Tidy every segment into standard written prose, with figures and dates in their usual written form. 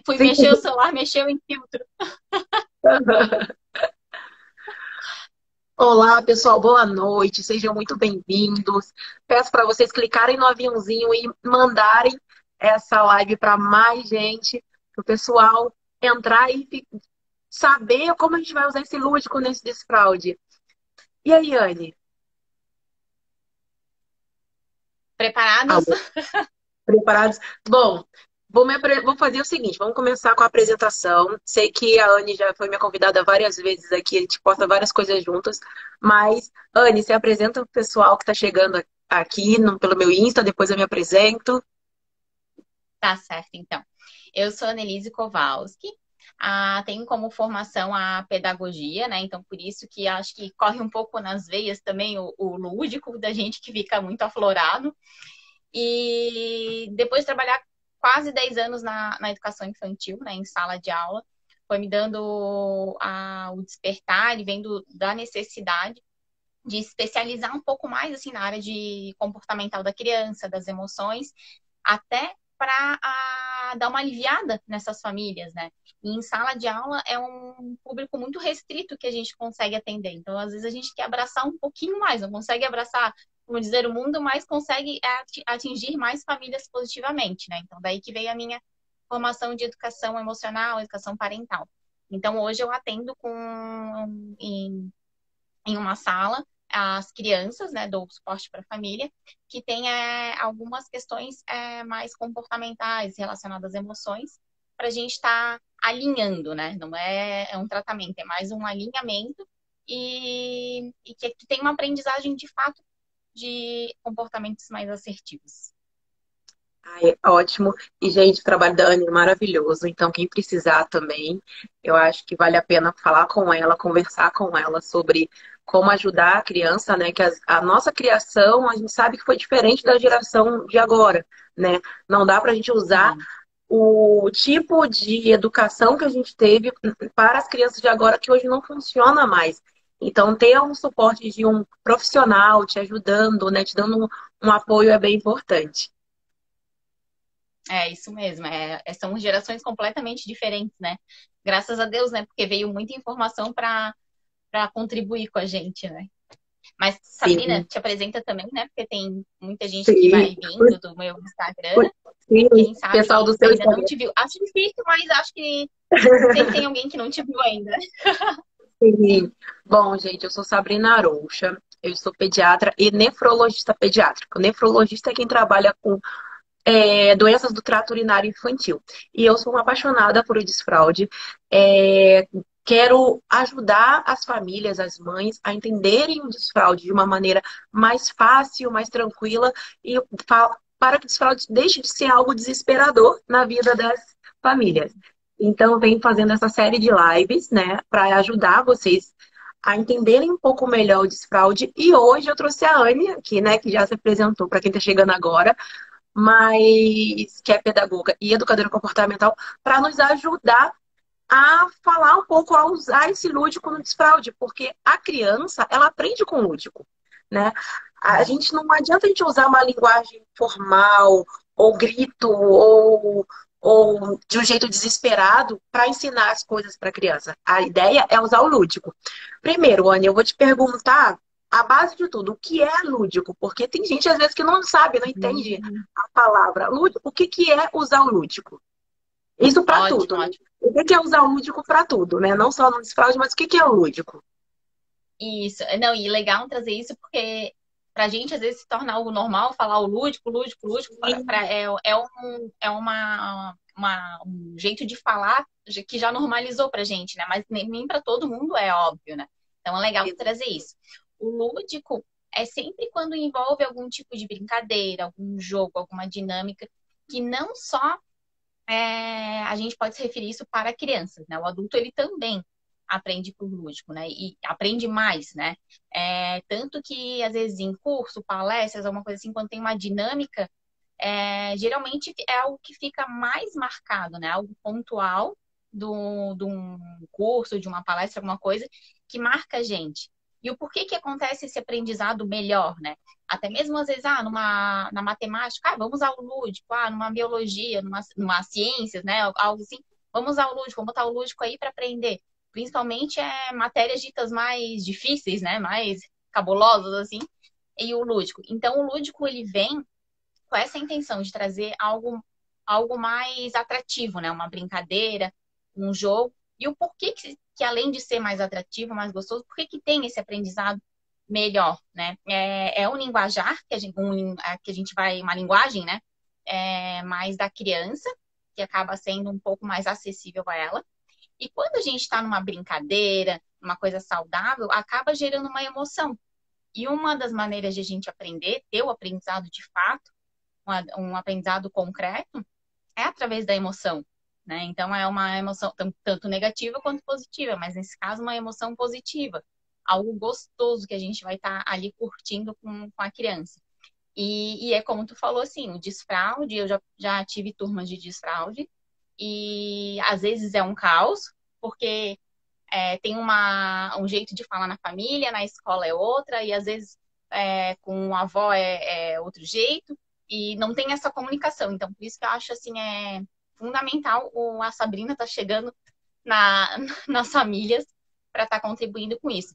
Fui Sim. mexer o celular, mexeu em filtro. Olá, pessoal, boa noite, sejam muito bem-vindos. Peço para vocês clicarem no aviãozinho e mandarem essa live para mais gente, para o pessoal entrar e saber como a gente vai usar esse lúdico nesse desfraude. E aí, Anne? Preparados? Alô, preparados? Bom, vou fazer o seguinte, vamos começar com a apresentação. Sei que a Anne já foi minha convidada várias vezes aqui, a gente posta várias coisas juntas, mas, Anne, se apresenta o pessoal que está chegando aqui pelo meu Insta, depois eu me apresento. Tá certo, então. Eu sou Annelise Kowalski, tenho como formação a pedagogia, né? Então, por isso que acho que corre um pouco nas veias também o lúdico da gente que fica muito aflorado. E depois de trabalhar quase 10 anos na educação infantil, né, em sala de aula, foi me dando o despertar e vendo da necessidade de especializar um pouco mais assim na área de comportamental da criança, das emoções, até para dar uma aliviada nessas famílias, né? E em sala de aula é um público muito restrito que a gente consegue atender. Então, às vezes, a gente quer abraçar um pouquinho mais, não consegue abraçar, como dizer, o mundo, mas consegue atingir mais famílias positivamente, né? Então, daí que veio a minha formação de educação emocional, educação parental. Então, hoje eu atendo em uma sala as crianças, né, dou suporte para a família, que tem algumas questões mais comportamentais relacionadas às emoções, para a gente estar alinhando, né? Não é um tratamento, é mais um alinhamento e que tem uma aprendizagem de fato de comportamentos mais assertivos. Ai, ótimo. E, gente, o trabalho da Anne é maravilhoso. Então, quem precisar também, eu acho que vale a pena falar com ela, conversar com ela sobre como ajudar a criança, né? Que a nossa criação, a gente sabe que foi diferente da geração de agora, né? Não dá para a gente usar Sim. o tipo de educação que a gente teve para as crianças de agora, que hoje não funciona mais. Então, ter um suporte de um profissional te ajudando, né? Te dando um apoio é bem importante. É isso mesmo, são gerações completamente diferentes, né? Graças a Deus, né? Porque veio muita informação para contribuir com a gente, né? Mas, Sabrina, Sim. te apresenta também, né? Porque tem muita gente que Sim, vai vindo do meu Instagram, sim, quem o pessoal sabe do seu ainda não Instagram. te viu. Acho difícil, mas acho que sempre tem alguém que não te viu ainda. Sim. Bom, gente, eu sou Sabrina Aroucha, eu sou pediatra e nefrologista pediátrico. Nefrologista é quem trabalha com doenças do trato urinário infantil. E eu sou uma apaixonada por desfraude. Quero ajudar as famílias, as mães, a entenderem o desfraude de uma maneira mais fácil, mais tranquila e para que o desfraude deixe de ser algo desesperador na vida das famílias. Então, eu venho fazendo essa série de lives, né, para ajudar vocês a entenderem um pouco melhor o desfraude. E hoje eu trouxe a Anne aqui, né, que já se apresentou para quem está chegando agora, mas que é pedagoga e educadora comportamental, para nos ajudar a falar um pouco, a usar esse lúdico no desfraude, porque a criança, ela aprende com o lúdico, né? A gente não adianta a gente usar uma linguagem formal, ou grito, ou de um jeito desesperado para ensinar as coisas para a criança. A ideia é usar o lúdico. Primeiro, Anne, eu vou te perguntar a base de tudo, o que é lúdico? Porque tem gente às vezes que não sabe, não entende Hum, a palavra lúdico. O que que é usar o lúdico? Isso para ótimo, tudo, né? ótimo. O que que é usar o lúdico para tudo, né? Não só no desfraude, mas o que que é o lúdico? Isso. Não, e legal trazer isso porque pra gente às vezes se torna algo normal falar o lúdico, lúdico, lúdico, um jeito de falar que já normalizou pra gente, né? Mas nem para todo mundo é óbvio, né? Então é legal trazer isso. O lúdico é sempre quando envolve algum tipo de brincadeira, algum jogo, alguma dinâmica que não só a gente pode se referir isso para crianças, né? O adulto ele também aprende por lúdico, né? E aprende mais, né? Tanto que às vezes em curso, palestras, alguma coisa assim, quando tem uma dinâmica, geralmente é algo que fica mais marcado, né? Algo pontual de um curso, de uma palestra, alguma coisa que marca a gente. e o porquê que acontece esse aprendizado melhor, né? Até mesmo às vezes, na matemática, vamos usar o lúdico, numa biologia, numa ciências, né? Algo assim, vamos usar o lúdico, vamos botar o lúdico aí para aprender. Principalmente matérias ditas mais difíceis, né? Mais cabulosas, assim, e o lúdico. Então, o lúdico, ele vem com essa intenção de trazer algo mais atrativo, né? Uma brincadeira, um jogo. E o porquê que além de ser mais atrativo, mais gostoso, por que tem esse aprendizado melhor, né? É um linguajar que a gente vai, uma linguagem, né? Mais da criança, que acaba sendo um pouco mais acessível a ela. E quando a gente está numa brincadeira, uma coisa saudável, acaba gerando uma emoção. E uma das maneiras de a gente aprender, ter o aprendizado de fato, um aprendizado concreto, é através da emoção, né? Então, é uma emoção tanto negativa quanto positiva, mas nesse caso, uma emoção positiva. Algo gostoso que a gente vai estar ali curtindo com a criança. E é como tu falou, assim, o desfraude, eu já tive turmas de desfraude, e às vezes é um caos, porque tem um jeito de falar na família, na escola é outra, e às vezes com a avó é outro jeito, e não tem essa comunicação. Então, por isso que eu acho assim, fundamental a Sabrina tá chegando nas famílias para estar contribuindo com isso.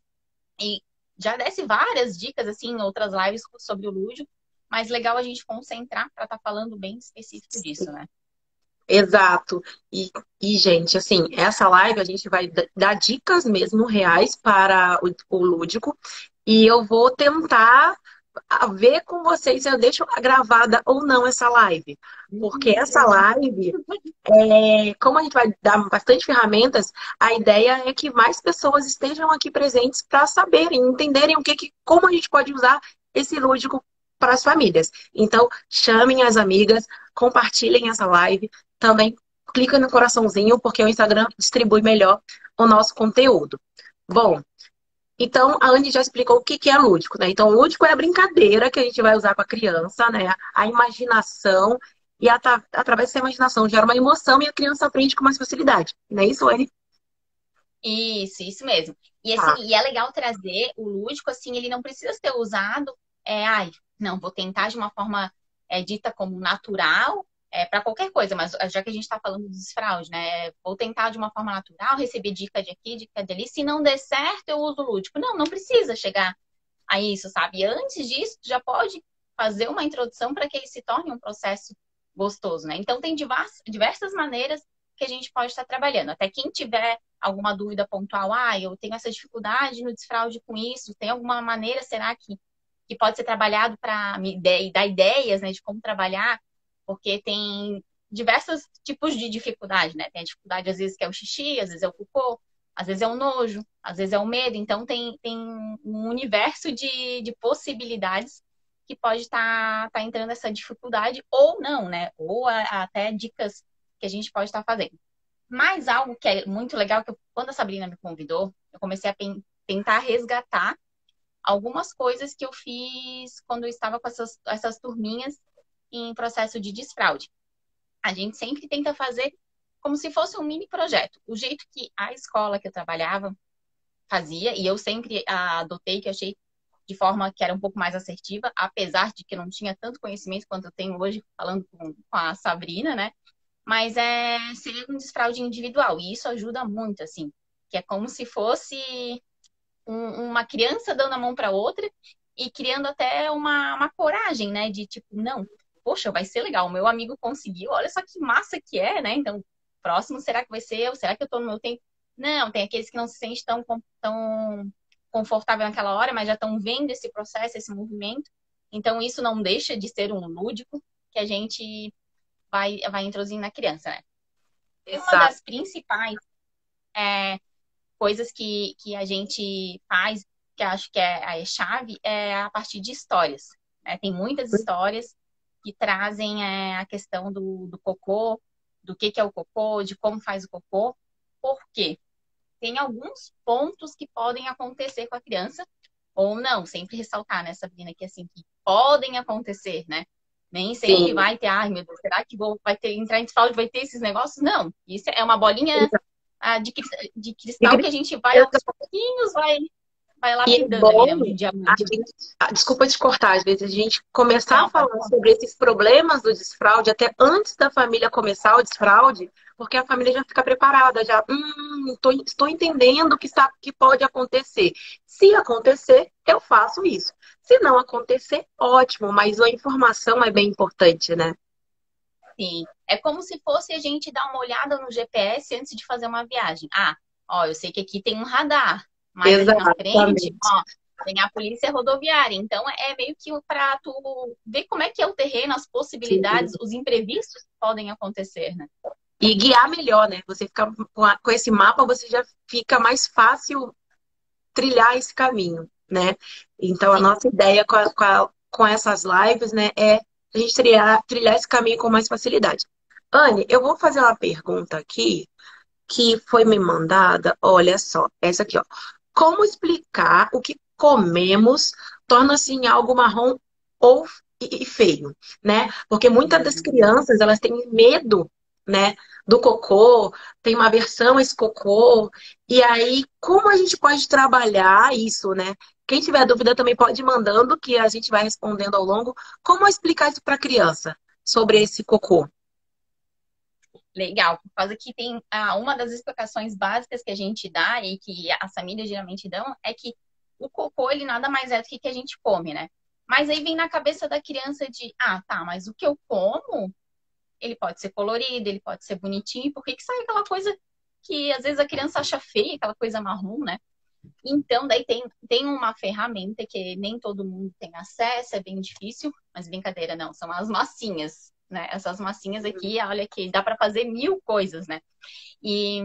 E já desse várias dicas assim em outras lives sobre o lúdico, mas legal a gente concentrar para estar falando bem específico disso, né? Exato. Gente, assim, essa live a gente vai dar dicas mesmo reais para o lúdico. E eu vou tentar ver com vocês se eu deixo gravada ou não essa live. Porque essa live, como a gente vai dar bastante ferramentas, a ideia é que mais pessoas estejam aqui presentes para saberem, entenderem como a gente pode usar esse lúdico para as famílias. Então, chamem as amigas, compartilhem essa live. Também clica no coraçãozinho, porque o Instagram distribui melhor o nosso conteúdo. Bom, então a Andy já explicou o que é lúdico, né? Então, lúdico é a brincadeira que a gente vai usar com a criança, né? A imaginação, e através dessa imaginação gera uma emoção e a criança aprende com mais facilidade. Não é isso, Andy? Isso mesmo. E assim, Tá. e é legal trazer o lúdico, assim, ele não precisa ser usado, não, vou tentar de uma forma dita como natural, para qualquer coisa, mas já que a gente está falando dos fraude, né? Vou tentar de uma forma natural, receber dica de aqui, dica de ali. Se não der certo, eu uso o lúdico. Não precisa chegar a isso, sabe? E antes disso, já pode fazer uma introdução para que ele se torne um processo gostoso, né? Então, tem diversas maneiras que a gente pode estar trabalhando. Até quem tiver alguma dúvida pontual, eu tenho essa dificuldade no desfraude com isso, tem alguma maneira, será que pode ser trabalhado para me dar ideias, né, de como trabalhar? Porque tem diversos tipos de dificuldade, né? Tem a dificuldade, às vezes, que é o xixi, às vezes é o cocô, às vezes é o nojo, às vezes é o medo. Então, tem um universo de possibilidades que pode estar entrando essa dificuldade ou não, né? Ou até dicas que a gente pode estar fazendo. Mas algo que é muito legal, que quando a Sabrina me convidou, eu comecei a tentar resgatar algumas coisas que eu fiz quando eu estava com essas turminhas em processo de desfraude. A gente sempre tenta fazer como se fosse um mini projeto. O jeito que a escola que eu trabalhava fazia, e eu sempre adotei, que eu achei de forma que era um pouco mais assertiva, apesar de que eu não tinha tanto conhecimento quanto eu tenho hoje falando com a Sabrina, né? Mas seria um desfraude individual, e isso ajuda muito, assim, que é como se fosse uma criança dando a mão para outra e criando até uma coragem, né? De tipo, não, poxa, vai ser legal, o meu amigo conseguiu, olha só que massa que é, né? Então, próximo, será que vai ser eu? Será que eu tô no meu tempo? Não, tem aqueles que não se sentem tão confortável naquela hora, mas já estão vendo esse processo, esse movimento. Então, isso não deixa de ser um lúdico que a gente vai introduzindo na criança, né? E uma Exato. das principais coisas que a gente faz, que eu acho que é a chave, é a partir de histórias, né? Tem muitas histórias que trazem a questão do cocô, do que é o cocô, de como faz o cocô. Por quê? Tem alguns pontos que podem acontecer com a criança, ou não, sempre ressaltar, né, Sabrina, que assim, que podem acontecer, né? Nem sempre Sim. vai ter, ai meu Deus, será que vai ter, entrar em fraude, vai ter esses negócios? Não, isso é uma bolinha de cristal que a gente vai aos pouquinhos, vai E é lapidando ali, né? bom Um a diamante. gente, desculpa te cortar, às vezes a gente começar a Não, pode falar falar. sobre esses problemas do desfraude até antes da família começar o desfraude, porque a família já fica preparada, já, estou entendendo que pode acontecer. Se acontecer, eu faço isso. Se não acontecer, ótimo, mas a informação é bem importante, né? Sim. É como se fosse a gente dar uma olhada no GPS antes de fazer uma viagem. Ah, ó, eu sei que aqui tem um radar, mas ali na frente, Exatamente. ó, tem a polícia rodoviária. Então é meio que para tu ver como é que é o terreno, as possibilidades, os imprevistos que podem acontecer, né? E guiar melhor, né? Você fica com esse mapa, você já fica mais fácil trilhar esse caminho, né? Então, a Sim. nossa ideia com essas lives, né, é a gente trilhar esse caminho com mais facilidade. Anne, eu vou fazer uma pergunta aqui que foi me mandada. Olha só, essa aqui, ó. Como explicar o que comemos torna-se em algo marrom ou e feio, né? Porque muitas das Hum. crianças, elas têm medo, né, do cocô, tem uma aversão a esse cocô. E aí, como a gente pode trabalhar isso, né? Quem tiver dúvida também pode ir mandando, que a gente vai respondendo ao longo. Como explicar isso para a criança sobre esse cocô? Legal, por causa que tem uma das explicações básicas que a gente dá e que as famílias geralmente dão é que o cocô, ele nada mais é do que a gente come, né? Mas aí vem na cabeça da criança de, ah, tá, mas o que eu como, ele pode ser colorido, ele pode ser bonitinho, por que que sai aquela coisa que às vezes a criança acha feia, aquela coisa marrom, né? Então, daí tem uma ferramenta que nem todo mundo tem acesso, é bem difícil, mas brincadeira, não, são as massinhas, né? Essas massinhas aqui, olha que dá para fazer mil coisas, né? E,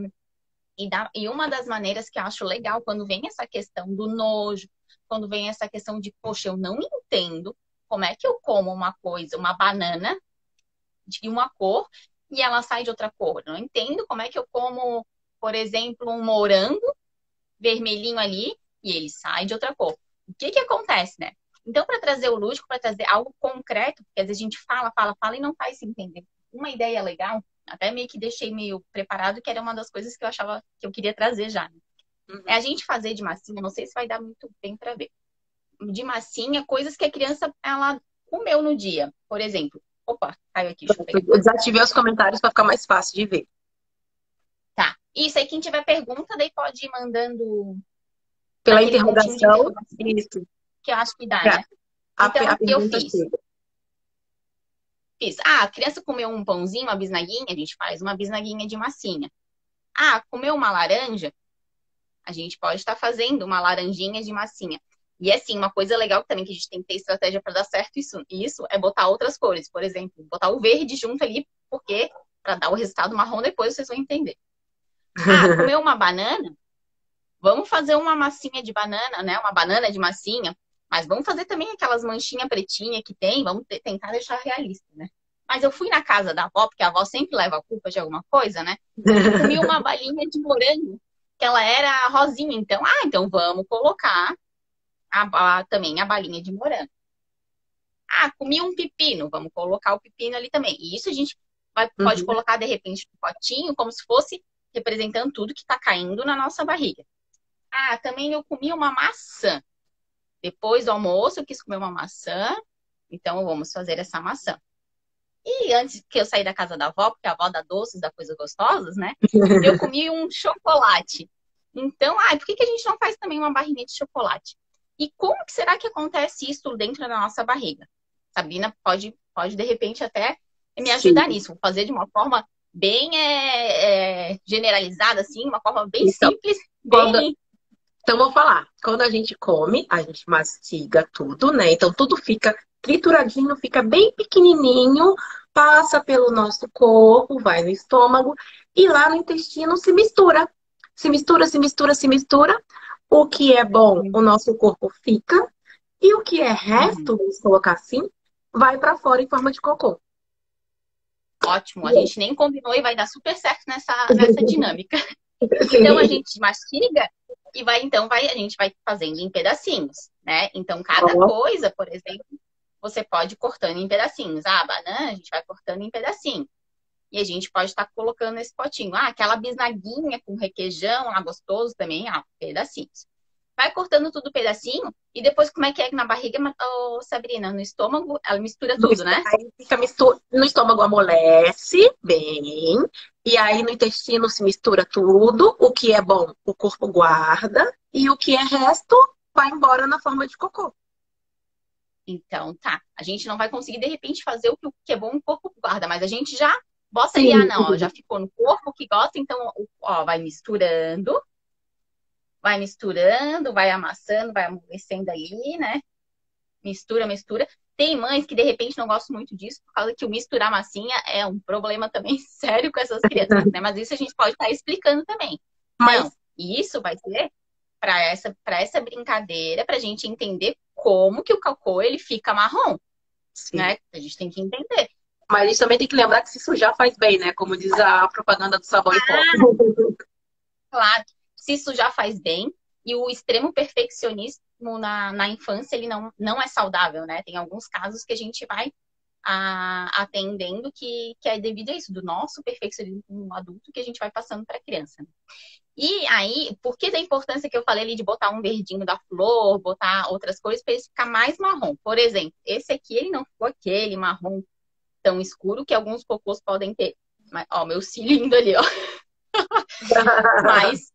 e uma das maneiras que eu acho legal, quando vem essa questão do nojo, quando vem essa questão de, poxa, eu não entendo como é que eu como uma coisa, uma banana de uma cor e ela sai de outra cor. Eu não entendo como é que eu como, por exemplo, um morango vermelhinho ali e ele sai de outra cor. O que que acontece, né? Então, para trazer o lúdico, para trazer algo concreto, porque às vezes a gente fala, fala, fala e não faz se entender. Uma ideia legal, até meio que deixei meio preparado, que era uma das coisas que eu achava que eu queria trazer já, né? É a Uhum. gente fazer de massinha, não sei se vai dar muito bem para ver. De massinha, coisas que a criança ela comeu no dia. Por exemplo, opa, caiu aqui, deixa eu pegar. Eu desativei os comentários para ficar mais fácil de ver. Tá. Isso aí, quem tiver pergunta, daí pode ir mandando Pela naquele pontinho de interrogação, interrogação, isso. que eu acho que dá, Já, né? Então, a o que eu pergunta fiz? chega. Ah, a criança comeu um pãozinho, uma bisnaguinha, a gente faz uma bisnaguinha de massinha. Ah, comeu uma laranja, a gente pode estar fazendo uma laranjinha de massinha. E assim, uma coisa legal também que a gente tem que ter estratégia para dar certo isso é botar outras cores. Por exemplo, botar o verde junto ali, porque para dar o resultado marrom depois vocês vão entender. Ah, comeu uma banana? Vamos fazer uma massinha de banana, né? Uma banana de massinha. Mas vamos fazer também aquelas manchinhas pretinhas que tem. Vamos tentar deixar realista, né? Mas eu fui na casa da avó, porque a avó sempre leva a culpa de alguma coisa, né? E comi uma balinha de morango, que ela era rosinha. Então, então vamos colocar também a balinha de morango. Ah, comi um pepino, vamos colocar o pepino ali também. E isso a gente pode Uhum. colocar, de repente, no potinho, como se fosse representando tudo que está caindo na nossa barriga. Ah, também eu comi uma maçã. Depois do almoço, eu quis comer uma maçã. Então, vamos fazer essa maçã. E antes que eu sair da casa da avó, porque a avó dá doces, dá coisas gostosas, né? Eu comi um chocolate. Então, por que que a gente não faz também uma barrinha de chocolate? E como que será que acontece isso dentro da nossa barriga? Sabrina pode de repente, até me Sim. ajudar nisso. Vou fazer de uma forma bem generalizada, assim, uma forma bem Então, simples, quando, bem. então, vou falar. Quando a gente come, a gente mastiga tudo, né? Então, tudo fica trituradinho, fica bem pequenininho, passa pelo nosso corpo, vai no estômago e lá no intestino se mistura. Se mistura, se mistura, se mistura. O que é bom, o nosso corpo fica. E o que é resto, Uhum. vamos colocar assim, vai para fora em forma de cocô. Ótimo, E a gente nem combinou e vai dar super certo nessa aí? dinâmica. Então a gente mastiga e a gente vai fazendo em pedacinhos, né? Então cada Ó, coisa, por exemplo, você pode ir cortando em pedacinhos. Ah, a banana a gente vai cortando em pedacinhos. E a gente pode estar colocando nesse potinho. Ah, aquela bisnaguinha com requeijão lá gostoso também, pedacinhos. vai cortando tudo pedacinho, e depois como é que na barriga, ô, Sabrina, no estômago, ela mistura tudo, né? Aí fica no estômago amolece bem, e aí no intestino se mistura tudo. O que é bom, o corpo guarda, e o que é resto vai embora na forma de cocô. Então, tá. A gente não vai conseguir, de repente, fazer o que é bom o corpo guarda, mas a gente já bota ali, ah, Sim. não, ó, já ficou no corpo que gosta, então, ó, vai misturando, vai amassando, vai amolecendo ali, né? Mistura, mistura. Tem mães que, de repente, não gostam muito disso, por causa que o misturar massinha é um problema também sério com essas crianças, né? Mas isso a gente pode estar explicando também. Não, Mas e isso vai ser para essa brincadeira, para a gente entender como que o cocô ele fica marrom, sim. né? A gente tem que entender. Mas a gente também tem que lembrar que se sujar faz bem, né? Como diz a propaganda do sabão em pó. Claro, se isso já faz bem, e o extremo perfeccionismo na infância, ele não é saudável, né? Tem alguns casos que a gente vai atendendo que é devido a isso, do nosso perfeccionismo como adulto que a gente vai passando para a criança. E aí, por que da importância que eu falei ali de botar um verdinho da flor, botar outras cores para ele ficar mais marrom? Por exemplo, esse aqui, ele não ficou aquele marrom tão escuro que alguns cocôs podem ter. Mas, ó, meu cílio indo ali, ó. Mas,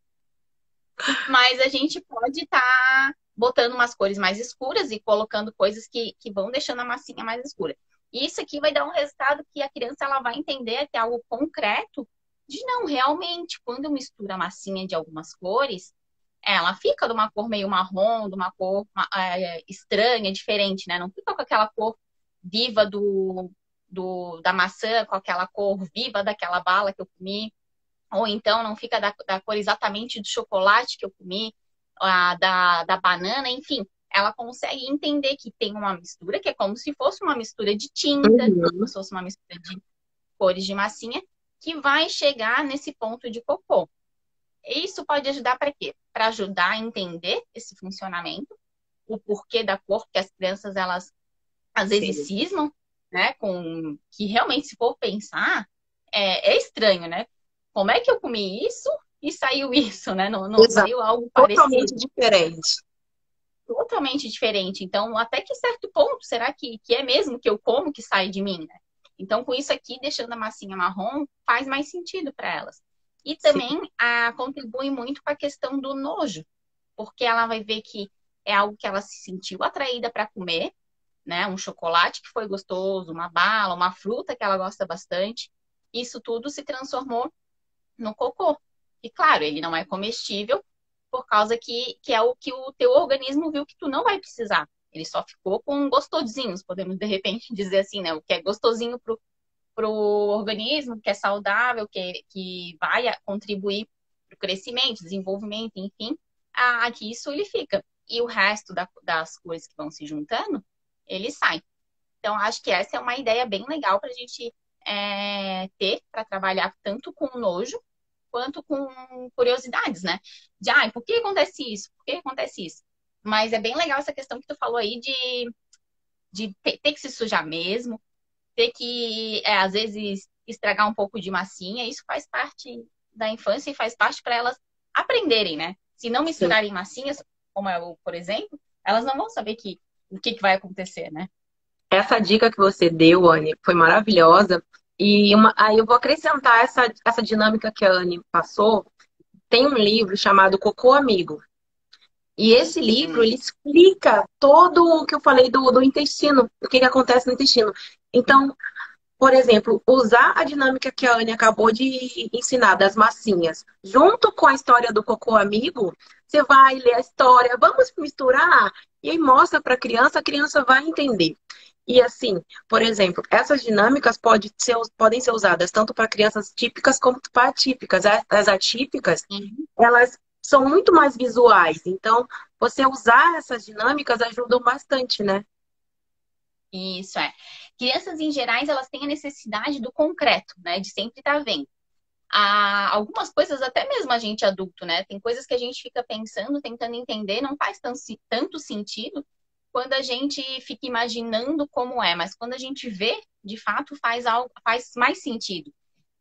mas a gente pode estar botando umas cores mais escuras e colocando coisas que vão deixando a massinha mais escura. E isso aqui vai dar um resultado que a criança ela vai entender que é algo concreto de não, realmente, quando eu misturo a massinha de algumas cores, ela fica de uma cor meio marrom, de uma cor estranha, diferente, né? Não fica com aquela cor viva da maçã, com aquela cor viva daquela bala que eu comi. Ou então não fica da cor exatamente do chocolate que eu comi, da banana, enfim. Ela consegue entender que tem uma mistura, que é como se fosse uma mistura de tinta, como Uhum. se fosse uma mistura de cores de massinha, que vai chegar nesse ponto de cocô. Isso pode ajudar para quê? Para ajudar a entender esse funcionamento, o porquê da cor, porque as crianças, elas às vezes Sim. cismam, né? Com que realmente, se for pensar, é estranho, né? Como é que eu comi isso e saiu isso, né? Não Exato. saiu algo Totalmente parecido, diferente. totalmente diferente. Então, até que certo ponto, será que é mesmo que eu como que sai de mim, né? Então, com isso aqui, deixando a massinha marrom, faz mais sentido para elas. E Sim. também contribui muito com a questão do nojo, porque ela vai ver que é algo que ela se sentiu atraída para comer, né? Um chocolate que foi gostoso, uma bala, uma fruta que ela gosta bastante. Isso tudo se transformou no cocô. E claro, ele não é comestível por causa que é o que o teu organismo viu que tu não vai precisar. Ele só ficou com gostosinhos, podemos de repente dizer assim, né? O que é gostosinho pro organismo, que é saudável, que vai contribuir para o crescimento, desenvolvimento, enfim, aqui isso ele fica. E o resto das coisas que vão se juntando, ele sai. Então, acho que essa é uma ideia bem legal para a gente ter para trabalhar tanto com nojo quanto com curiosidades, né? De, por que acontece isso? Por que acontece isso? Mas é bem legal essa questão que tu falou aí de ter que se sujar mesmo, ter que, às vezes, estragar um pouco de massinha. Isso faz parte da infância e faz parte para elas aprenderem, né? Se não Sim. misturarem massinhas, como eu, por exemplo, elas não vão saber o que vai acontecer, né? Essa dica que você deu, Anne, foi maravilhosa. E aí eu vou acrescentar essa dinâmica que a Anne passou. Tem um livro chamado Cocô Amigo. E esse livro, Hum. ele explica todo o que eu falei do intestino, o que acontece no intestino. Então, por exemplo, usar a dinâmica que a Anne acabou de ensinar das massinhas, junto com a história do cocô amigo, você vai ler a história, vamos misturar, e aí mostra para a criança vai entender. E assim, por exemplo, essas dinâmicas podem ser usadas tanto para crianças típicas como para atípicas. As atípicas, Uhum. elas são muito mais visuais. Então, você usar essas dinâmicas ajudam bastante, né? Isso é. Crianças em gerais, elas têm a necessidade do concreto, né? De sempre estar vendo. Algumas coisas, até mesmo a gente adulto, né? Tem coisas que a gente fica pensando, tentando entender, não faz tanto sentido quando a gente fica imaginando como é, mas quando a gente vê, de fato, faz mais sentido.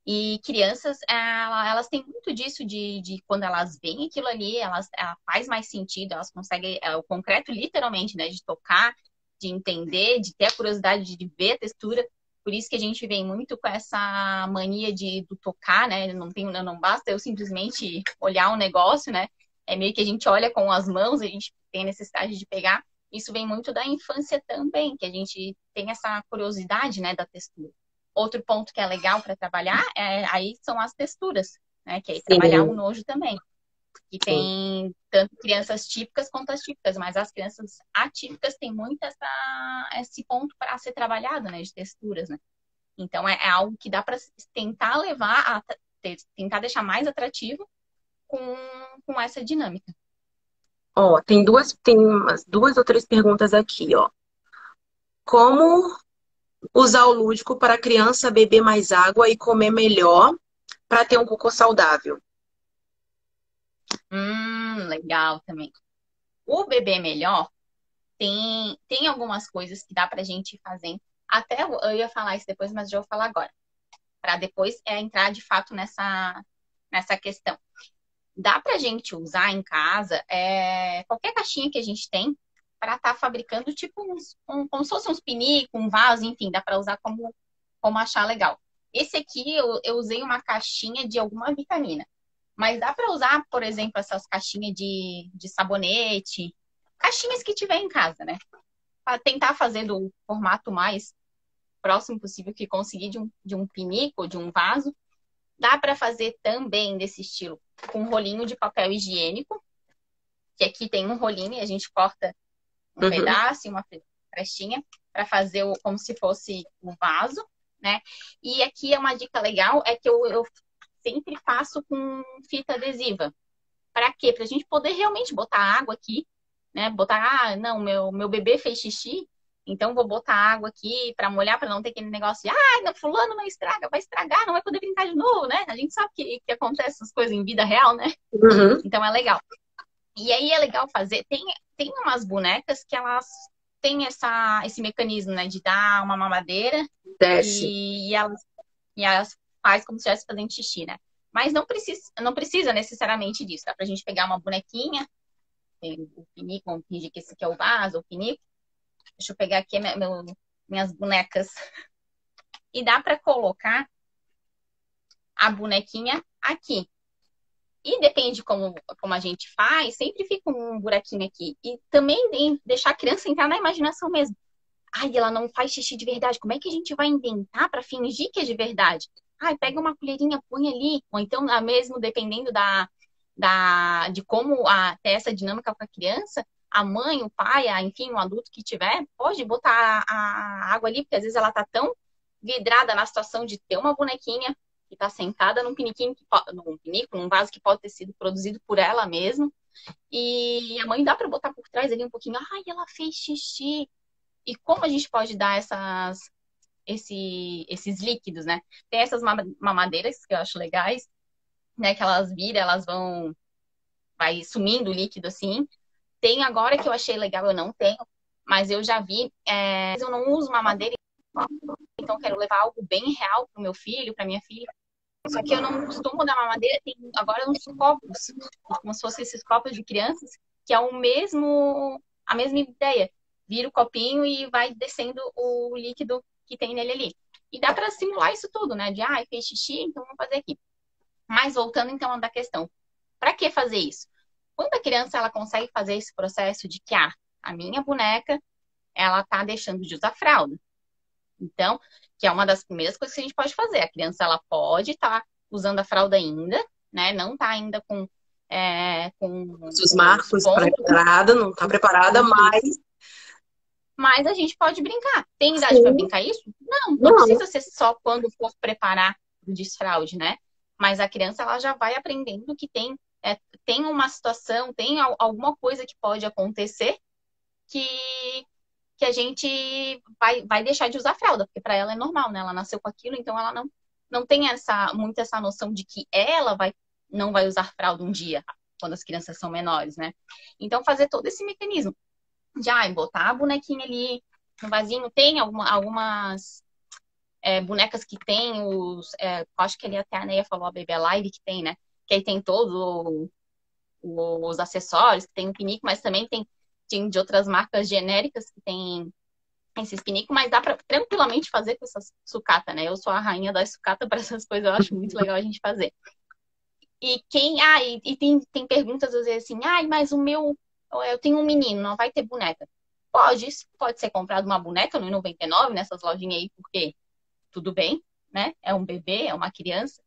E crianças, elas têm muito disso de quando elas veem aquilo ali, ela faz mais sentido, elas conseguem, o concreto literalmente, né, de tocar, de entender, de ter a curiosidade de ver a textura. Por isso que a gente vem muito com essa mania do tocar, né? Não basta eu simplesmente olhar um negócio, né? É meio que a gente olha com as mãos, a gente tem a necessidade de pegar. Isso vem muito da infância também, que a gente tem essa curiosidade, né, da textura. Outro ponto que é legal para trabalhar aí são as texturas, né? Que aí trabalhar o Sim, nojo também. E sim. tem tanto crianças típicas quanto as típicas, mas as crianças atípicas têm muito esse ponto para ser trabalhado, né? De texturas, né? Então é algo que dá para tentar tentar deixar mais atrativo com, com essa dinâmica. Ó, tem umas duas ou três perguntas aqui, ó. Como usar o lúdico para a criança beber mais água e comer melhor para ter um cocô saudável? Legal também. O bebê melhor tem algumas coisas que dá pra gente fazer. Até eu ia falar isso depois, mas já vou falar agora. Para depois entrar de fato nessa questão. Dá pra gente usar em casa qualquer caixinha que a gente tem para estar fabricando tipo como se fosse uns pinicos, um vaso, enfim, dá para usar como achar legal. Esse aqui eu usei uma caixinha de alguma vitamina. Mas dá para usar, por exemplo, essas caixinhas de sabonete, caixinhas que tiver em casa, né? Para tentar fazer do formato mais próximo possível que conseguir de um pinico, de um vaso. Dá para fazer também desse estilo com um rolinho de papel higiênico, que aqui tem um rolinho e a gente corta um Uhum. pedaço e uma frestinha para fazer como se fosse um vaso, né? E aqui é uma dica legal, é que eu sempre faço com fita adesiva. Para quê? Para a gente poder realmente botar água aqui, né? Botar, não, meu bebê fez xixi, então vou botar água aqui para molhar, para não ter aquele negócio de, não, fulano não estraga, vai estragar, não vai poder brincar de novo, né? A gente sabe que acontece essas coisas em vida real, né? Uhum. Então é legal. E aí é legal fazer, tem umas bonecas que elas têm esse mecanismo, né? De dar uma mamadeira Desce. e elas faz como se estivesse fazendo xixi, né? Mas não precisa necessariamente disso. Dá pra gente pegar uma bonequinha, tem o pinico, vamos fingir que esse aqui é o vaso, o pinico. Deixa eu pegar aqui minhas bonecas. E dá pra colocar a bonequinha aqui. E depende como a gente faz, sempre fica um buraquinho aqui. E também deixar a criança entrar na imaginação mesmo. Ai, ela não faz xixi de verdade. Como é que a gente vai inventar para fingir que é de verdade? Ai, pega uma colherinha, põe ali. Ou então, mesmo dependendo de como ter essa dinâmica com a criança, a mãe, o pai, enfim, o adulto que tiver, pode botar a água ali, porque às vezes ela tá tão vidrada na situação de ter uma bonequinha que tá sentada num piniquinho, num pinico, num vaso que pode ter sido produzido por ela mesma. E a mãe dá para botar por trás ali um pouquinho. Ai, ela fez xixi. E como a gente pode dar esses líquidos, né? Tem essas mamadeiras que eu acho legais, né? Que elas viram, vai sumindo o líquido assim. Tem agora que eu achei legal, eu não tenho, mas eu já vi. Eu não uso mamadeira, então quero levar algo bem real pro meu filho, pra minha filha. Só que eu não costumo dar mamadeira, tem agora uns copos, como se fossem esses copos de crianças, que é a mesma ideia. Vira o copinho e vai descendo o líquido que tem nele ali. E dá para simular isso tudo, né? Fez xixi, então vamos fazer aqui. Mas voltando então da questão, para que fazer isso? Quando a criança ela consegue fazer esse processo de que a minha boneca ela tá deixando de usar fralda. Então, que é uma das primeiras coisas que a gente pode fazer. A criança ela pode estar usando a fralda ainda, né? Não tá ainda com Os os marcos pontos, preparada, não está preparada, mas a gente pode brincar. Tem idade para sim, brincar isso? Não não. precisa ser só quando for preparar o desfraude, né? Mas a criança ela já vai aprendendo que tem uma situação, tem alguma coisa que pode acontecer que que a gente vai deixar de usar fralda, porque para ela é normal, né? Ela nasceu com aquilo, então ela não tem muito essa noção de que ela não vai usar fralda um dia, quando as crianças são menores, né? Então, fazer todo esse mecanismo de botar a bonequinha ali no vasinho, tem algumas bonecas que tem acho que ele até a Neia falou, a Baby Alive que tem, né? Que aí tem todos os acessórios, que tem o pinico, mas também tem de outras marcas genéricas que tem esses pinicos, mas dá pra tranquilamente fazer com essas sucata, né? Eu sou a rainha da sucata para essas coisas, eu acho muito legal a gente fazer. E tem perguntas às vezes assim, mas eu tenho um menino, não vai ter boneca. Pode ser comprado uma boneca no 99 nessas lojinhas aí, porque tudo bem, né? É um bebê, é uma criança,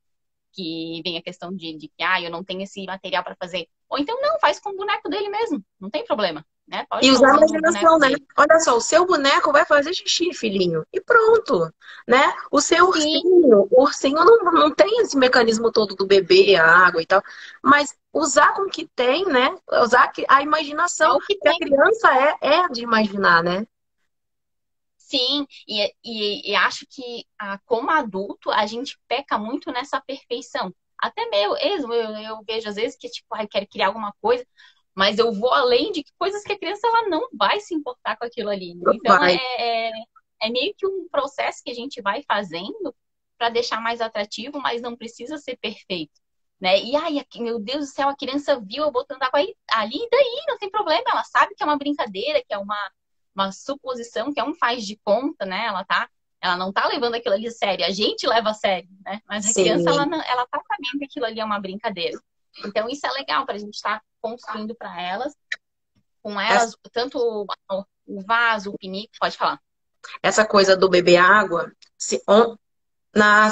que vem a questão de que, eu não tenho esse material para fazer. Ou então não, faz com o boneco dele mesmo, não tem problema, né? Pode E estar usar a usando o boneco imaginação, né? dele. Olha só, o seu boneco vai fazer xixi, filhinho. E pronto, né? Sim, O ursinho não tem esse mecanismo todo do bebê, a água e tal. Mas usar com o que tem, né? Usar a é imaginação. o que Que a tem. criança é de imaginar, né? Sim, e acho que como adulto a gente peca muito nessa perfeição. Até mesmo, eu vejo às vezes que tipo, quero criar alguma coisa, mas eu vou além de coisas que a criança ela não vai se importar com aquilo ali. Então Vai. é meio que um processo que a gente vai fazendo para deixar mais atrativo, mas não precisa ser perfeito. Né? E meu Deus do céu, a criança viu eu botando água ali, e daí não tem problema, ela sabe que é uma brincadeira, que é uma suposição, que é um faz de conta, né? Ela não tá levando aquilo ali a sério, a gente leva a sério, né? Mas a criança, Sim. ela tá sabendo que aquilo ali é uma brincadeira. Então, isso é legal para a gente estar construindo para elas, com Essa, elas, tanto o vaso, o pinico, pode falar. essa coisa do beber água, na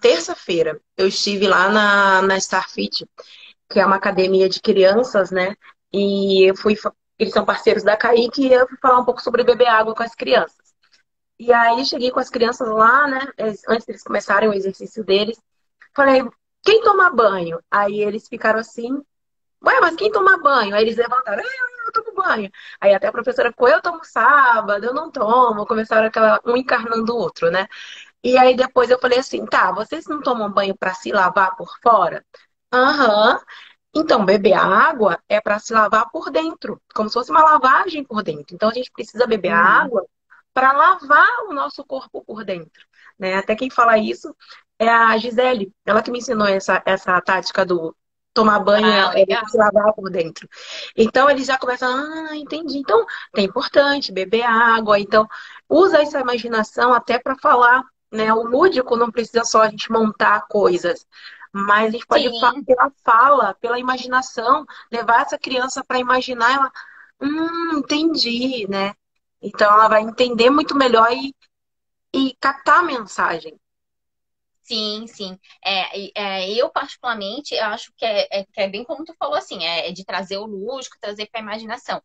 terça-feira, eu estive lá na Starfit, que é uma academia de crianças, né? E eles são parceiros da Kaique e eu fui falar um pouco sobre beber água com as crianças. E aí cheguei com as crianças lá, né? Antes deles começarem o exercício deles, falei, quem toma banho? Aí eles ficaram assim, ué, mas quem toma banho? Aí eles levantaram, eu tomo banho. Aí até a professora ficou, eu tomo sábado, eu não tomo. Começaram um encarnando o outro, né? E aí depois eu falei assim, tá, vocês não tomam banho para se lavar por fora? Aham. Então, beber água é para se lavar por dentro, como se fosse uma lavagem por dentro. Então, a gente precisa beber Uhum. água para lavar o nosso corpo por dentro, né? Até quem fala isso é a Gisele, ela que me ensinou essa tática do tomar banho Ah, é legal. se lavar por dentro. Então, eles já começam, entendi. Então, é importante beber água. Então, usa essa imaginação até para falar, né? O lúdico não precisa só a gente montar coisas. Mas a gente pode, Sim, pela fala, pela imaginação, levar essa criança para imaginar, ela, entendi, né? Então ela vai entender muito melhor e captar a mensagem. sim, sim. Eu, particularmente, eu acho que é bem como tu falou, assim, é de trazer o lúdico, trazer para a imaginação.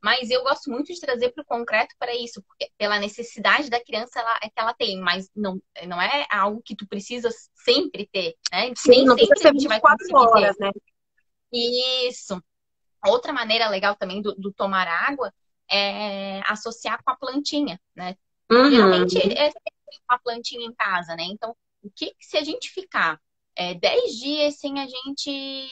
Mas eu gosto muito de trazer para o concreto para isso, porque pela necessidade da criança é que ela tem, mas não é algo que tu precisa sempre ter, né? Que Sim, nem não precisa sempre a ser gente vai 24 conseguir ter. horas, né? Isso. Outra maneira legal também do tomar água é associar com a plantinha, né? Geralmente Uhum. é uma plantinha em casa, né? Então, se a gente ficar 10 dias sem a gente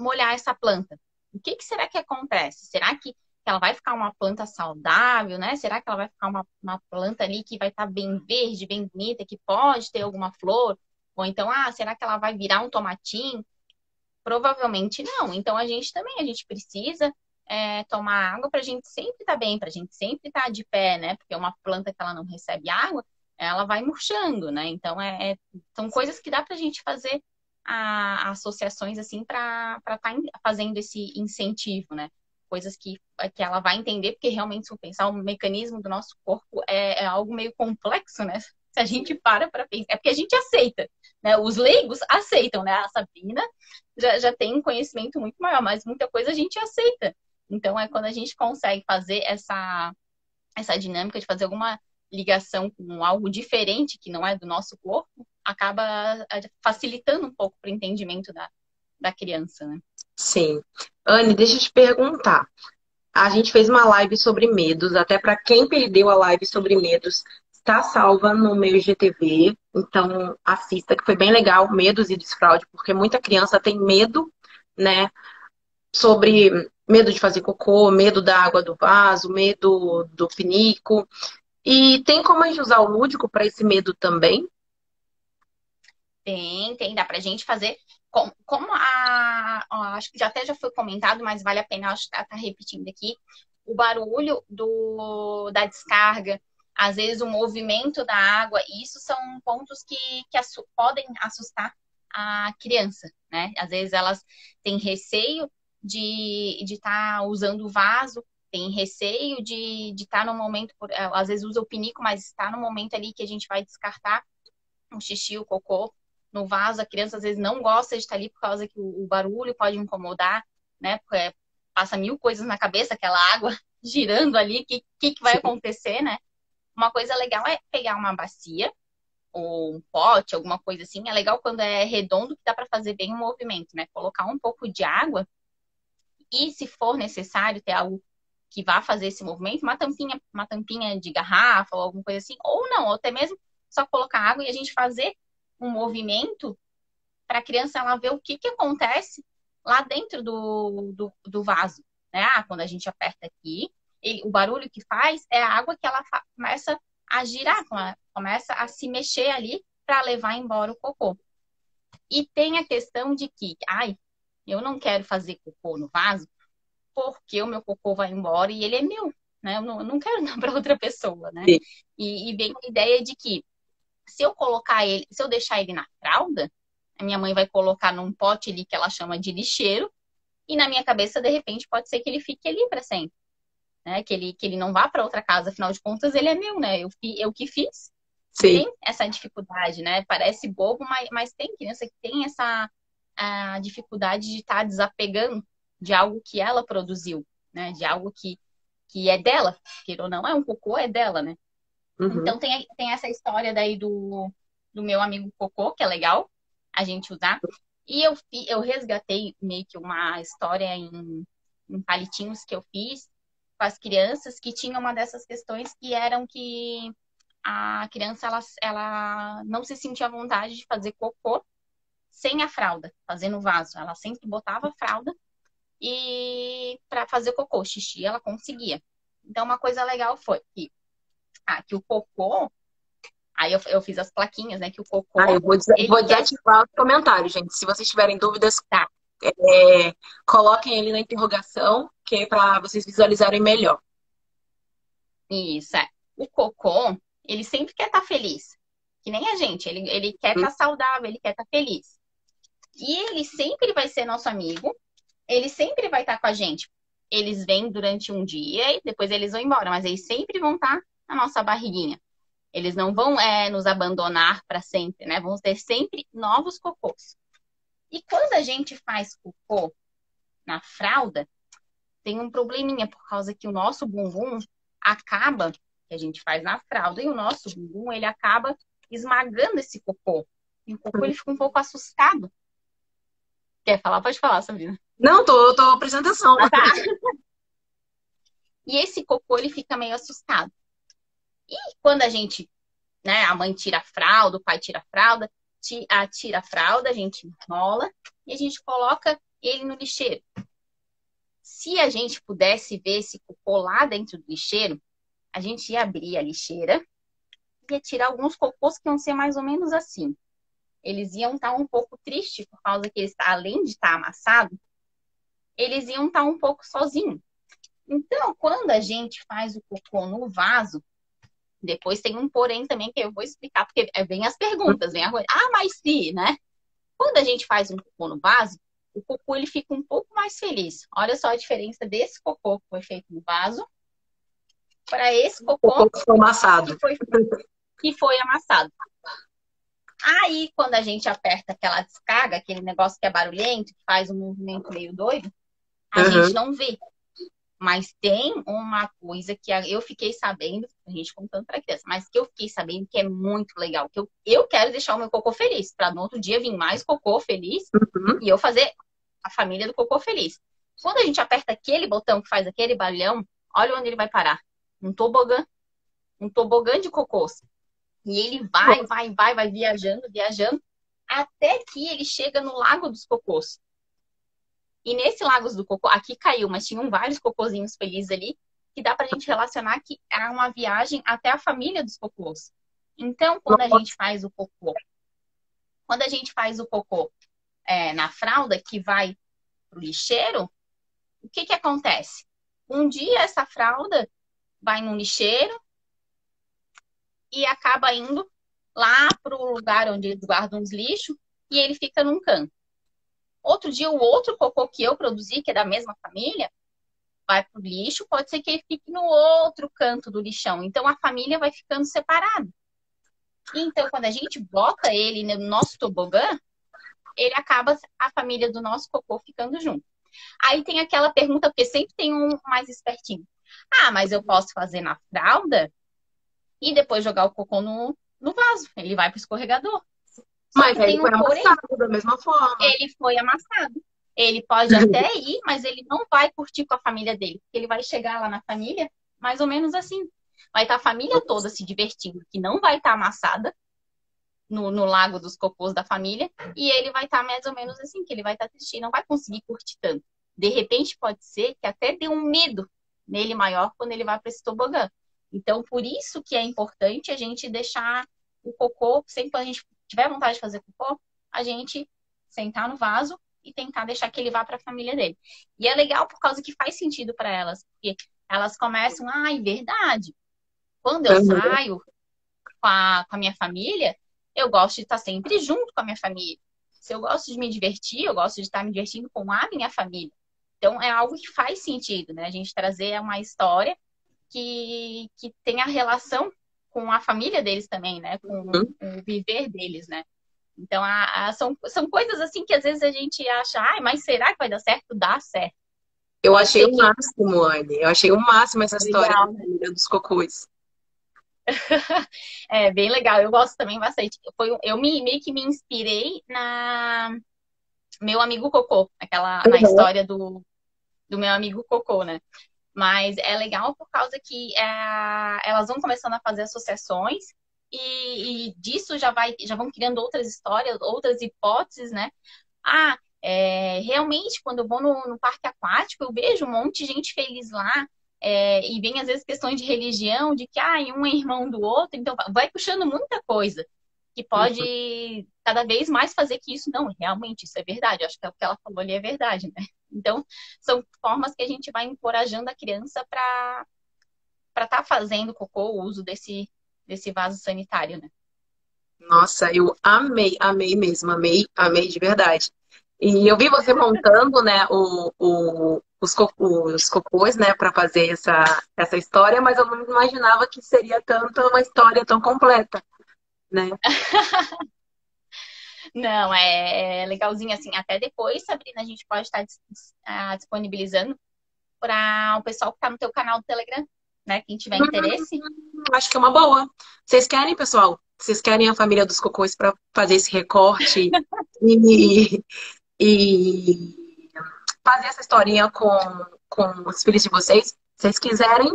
molhar essa planta, o que será que acontece? Será que ela vai ficar uma planta saudável, né? Será que ela vai ficar uma planta ali que vai estar bem verde, bem bonita, que pode ter alguma flor? Ou então, será que ela vai virar um tomatinho? Provavelmente não. Então a gente precisa tomar água para a gente sempre estar bem, para a gente sempre estar de pé, né? Porque uma planta que ela não recebe água, ela vai murchando, né? Então são coisas que dá para a gente fazer associações assim para estar fazendo esse incentivo, né? Coisas que ela vai entender, porque realmente, se eu pensar, o mecanismo do nosso corpo é algo meio complexo, né? Se a gente para pensar, é porque a gente aceita, né? Os leigos aceitam, né? A Sabrina já tem um conhecimento muito maior, mas muita coisa a gente aceita. Então, é quando a gente consegue fazer essa dinâmica de fazer alguma ligação com algo diferente que não é do nosso corpo, acaba facilitando um pouco para o entendimento da criança, né? Sim. Anne, deixa eu te perguntar. A gente fez uma live sobre medos, até para quem perdeu a live sobre medos, está salva no meu IGTV. Então, assista, que foi bem legal, medos e desfraude, porque muita criança tem medo, né? Sobre medo de fazer cocô, medo da água do vaso, medo do pinico. E tem como a gente usar o lúdico para esse medo também? Tem, dá pra gente fazer. Como ó, acho que até já foi comentado, mas vale a pena, acho que tá repetindo aqui. O barulho da descarga, às vezes o movimento da água, isso são pontos que podem assustar a criança, né? Às vezes elas têm receio de estar usando o vaso, tem receio de estar no momento, às vezes usa o pinico, mas está no momento ali que a gente vai descartar o xixi, o cocô no vaso. A criança às vezes não gosta de estar ali por causa que o barulho pode incomodar, né? Porque passa mil coisas na cabeça, aquela água girando ali, o que vai acontecer, né? Uma coisa legal é pegar uma bacia ou um pote, alguma coisa assim. É legal quando é redondo, que dá para fazer bem o movimento, né? Colocar um pouco de água e, se for necessário, ter algo que vá fazer esse movimento, uma tampinha de garrafa ou alguma coisa assim, ou não, ou até mesmo só colocar água e a gente fazer um movimento para a criança ela ver o que acontece lá dentro do vaso. Né? Ah, quando a gente aperta aqui, o barulho que faz é a água que ela começa a girar, começa a se mexer ali para levar embora o cocô. E tem a questão de que, ai, eu não quero fazer cocô no vaso porque o meu cocô vai embora e ele é meu, né? Eu não quero dar para outra pessoa, né? Sim. E vem a ideia de que se eu colocar ele, se eu deixar ele na fralda, a minha mãe vai colocar num pote ali que ela chama de lixeiro, e na minha cabeça, de repente, pode ser que ele fique ali para sempre, né? Que ele não vá para outra casa, afinal de contas, ele é meu, né? Eu que fiz. E Sim. tem essa dificuldade, né? Parece bobo, mas tem criança que tem essa a dificuldade de estar desapegando de algo que ela produziu, né? De algo que é dela, queira ou não, é um cocô, é dela, né? Uhum. Então tem essa história daí do meu amigo Cocô, que é legal a gente usar. E eu resgatei meio que uma história em palitinhos que eu fiz com as crianças que tinham uma dessas questões que eram que a criança ela não se sentia à vontade de fazer cocô sem a fralda, fazendo vaso. Ela sempre botava a fralda e para fazer cocô, xixi, ela conseguia. Então uma coisa legal foi que o cocô. Aí eu fiz as plaquinhas, né? Que o Ah, cocô, ele vou quer desativar os comentários, gente. Se vocês tiverem dúvidas, estar. coloquem ele na interrogação, que é para vocês visualizarem melhor. Isso, é. O cocô, ele sempre quer estar feliz. Que nem a gente. Ele quer estar saudável, ele quer estar feliz. E ele sempre vai ser nosso amigo. Ele sempre vai estar com a gente. Eles vêm durante um dia e depois eles vão embora. Mas eles sempre vão estar na nossa barriguinha. Eles não vão nos abandonar para sempre, né? Vão ter sempre novos cocôs. E quando a gente faz cocô na fralda, tem um probleminha, por causa que o nosso bumbum acaba, que a gente faz na fralda, e o nosso bumbum, ele acaba esmagando esse cocô. E o cocô, ele fica um pouco assustado. Quer falar? Pode falar, Sabrina. Não, tô prestando atenção. Ah, tá. E esse cocô, ele fica meio assustado. E quando a gente, né, a mãe tira a fralda, o pai tira a fralda, tira a fralda, a gente enrola e a gente coloca ele no lixeiro. Se a gente pudesse ver esse cocô lá dentro do lixeiro, a gente ia abrir a lixeira e ia tirar alguns cocôs que iam ser mais ou menos assim. Eles iam estar um pouco tristes por causa que eles, além de estar amassado, eles iam estar um pouco sozinhos. Então, quando a gente faz o cocô no vaso, depois tem um porém também que eu vou explicar, porque vem as perguntas, vem a coisa. Ah, mas se, né? Quando a gente faz um cocô no vaso, o cocô ele fica um pouco mais feliz. Olha só a diferença desse cocô que foi feito no vaso para esse O cocô corpo foi amassado. que foi amassado. Aí, quando a gente aperta aquela descarga, aquele negócio que é barulhento, que faz um movimento meio doido, a gente Uhum. não vê. Mas tem uma coisa que eu fiquei sabendo, a gente contando para criança, mas que eu fiquei sabendo que é muito legal, que eu quero deixar o meu cocô feliz, para no outro dia vir mais cocô feliz Uhum. e eu fazer a família do cocô feliz. Quando a gente aperta aquele botão que faz aquele barulhão, olha onde ele vai parar. Um tobogã de cocôs. E ele vai viajando, viajando, até que ele chega no Lago dos Cocôs. E nesse Lagos do Cocô, aqui caiu, mas tinham vários cocôzinhos felizes ali. que dá pra gente relacionar que é uma viagem até a família dos cocôs. Então, quando a gente faz o cocô, na fralda que vai pro lixeiro, o que que acontece? Um dia essa fralda vai no lixeiro e acaba indo lá pro lugar onde eles guardam os lixos e ele fica num canto. Outro dia, o outro cocô que eu produzi, que é da mesma família, vai pro lixo, pode ser que ele fique no outro canto do lixão. Então, a família vai ficando separada. Então, quando a gente bota ele no nosso tobogã, ele acaba a família do nosso cocô ficando junto. Aí tem aquela pergunta, porque sempre tem um mais espertinho. Ah, mas eu posso fazer na fralda e depois jogar o cocô no vaso. Ele vai pro escorregador. Só Mas que aí tem foi um porém. amassado da mesma forma. Ele foi amassado. Ele pode até ir, mas ele não vai curtir com a família dele. Porque ele vai chegar lá na família, mais ou menos assim. Vai estar a família toda se divertindo, que não vai estar amassada no lago dos cocôs da família. E ele vai estar mais ou menos assim, que ele vai estar triste, não vai conseguir curtir tanto. De repente, pode ser que até dê um medo nele maior quando ele vai para esse tobogã. Então, por isso que é importante a gente deixar o cocô, sempre que a gente tiver vontade de fazer cocô, a gente sentar no vaso e tentar deixar que ele vá para a família dele. E é legal por causa que faz sentido para elas, porque elas começam, é verdade. Quando eu saio com a minha família, eu gosto de estar sempre junto com a minha família. Se eu gosto de me divertir, eu gosto de estar me divertindo com a minha família. Então, é algo que faz sentido, né? A gente trazer uma história que tenha relação com a família deles também, né? Com o viver deles, né? Então, são coisas assim que às vezes a gente acha, mas será que vai dar certo? Dá certo. Eu Pode achei ser o que... máximo, Anne. Eu achei o máximo essa história da Legal, né? família dos cocôs. É bem legal. Eu gosto também bastante. Eu meio que me inspirei na meu amigo Cocô, na história do meu amigo Cocô, né? Mas é legal por causa que elas vão começando a fazer associações e disso já vão criando outras histórias, outras hipóteses, né? Realmente, quando eu vou no parque aquático, eu vejo um monte de gente feliz lá. E vem, às vezes, questões de religião, de que um é irmão do outro. Então, vai puxando muita coisa que pode cada vez mais fazer que isso, não, realmente, isso é verdade. Eu acho que é o que ela falou ali é verdade, né? Então, são formas que a gente vai encorajando a criança para estar fazendo cocô, o uso desse vaso sanitário, né? Nossa, eu amei mesmo, amei de verdade. E eu vi você montando, né, os cocôs, né, para fazer essa história, mas eu não imaginava que seria tanto uma história tão completa, né? Não, é legalzinho assim. Até depois, Sabrina, a gente pode estar disponibilizando para o pessoal que está no teu canal do Telegram, né? Quem tiver interesse. Acho que é uma boa. Vocês querem, pessoal? Vocês querem a família dos cocôs para fazer esse recorte e, e fazer essa historinha com os filhos de vocês? Se vocês quiserem,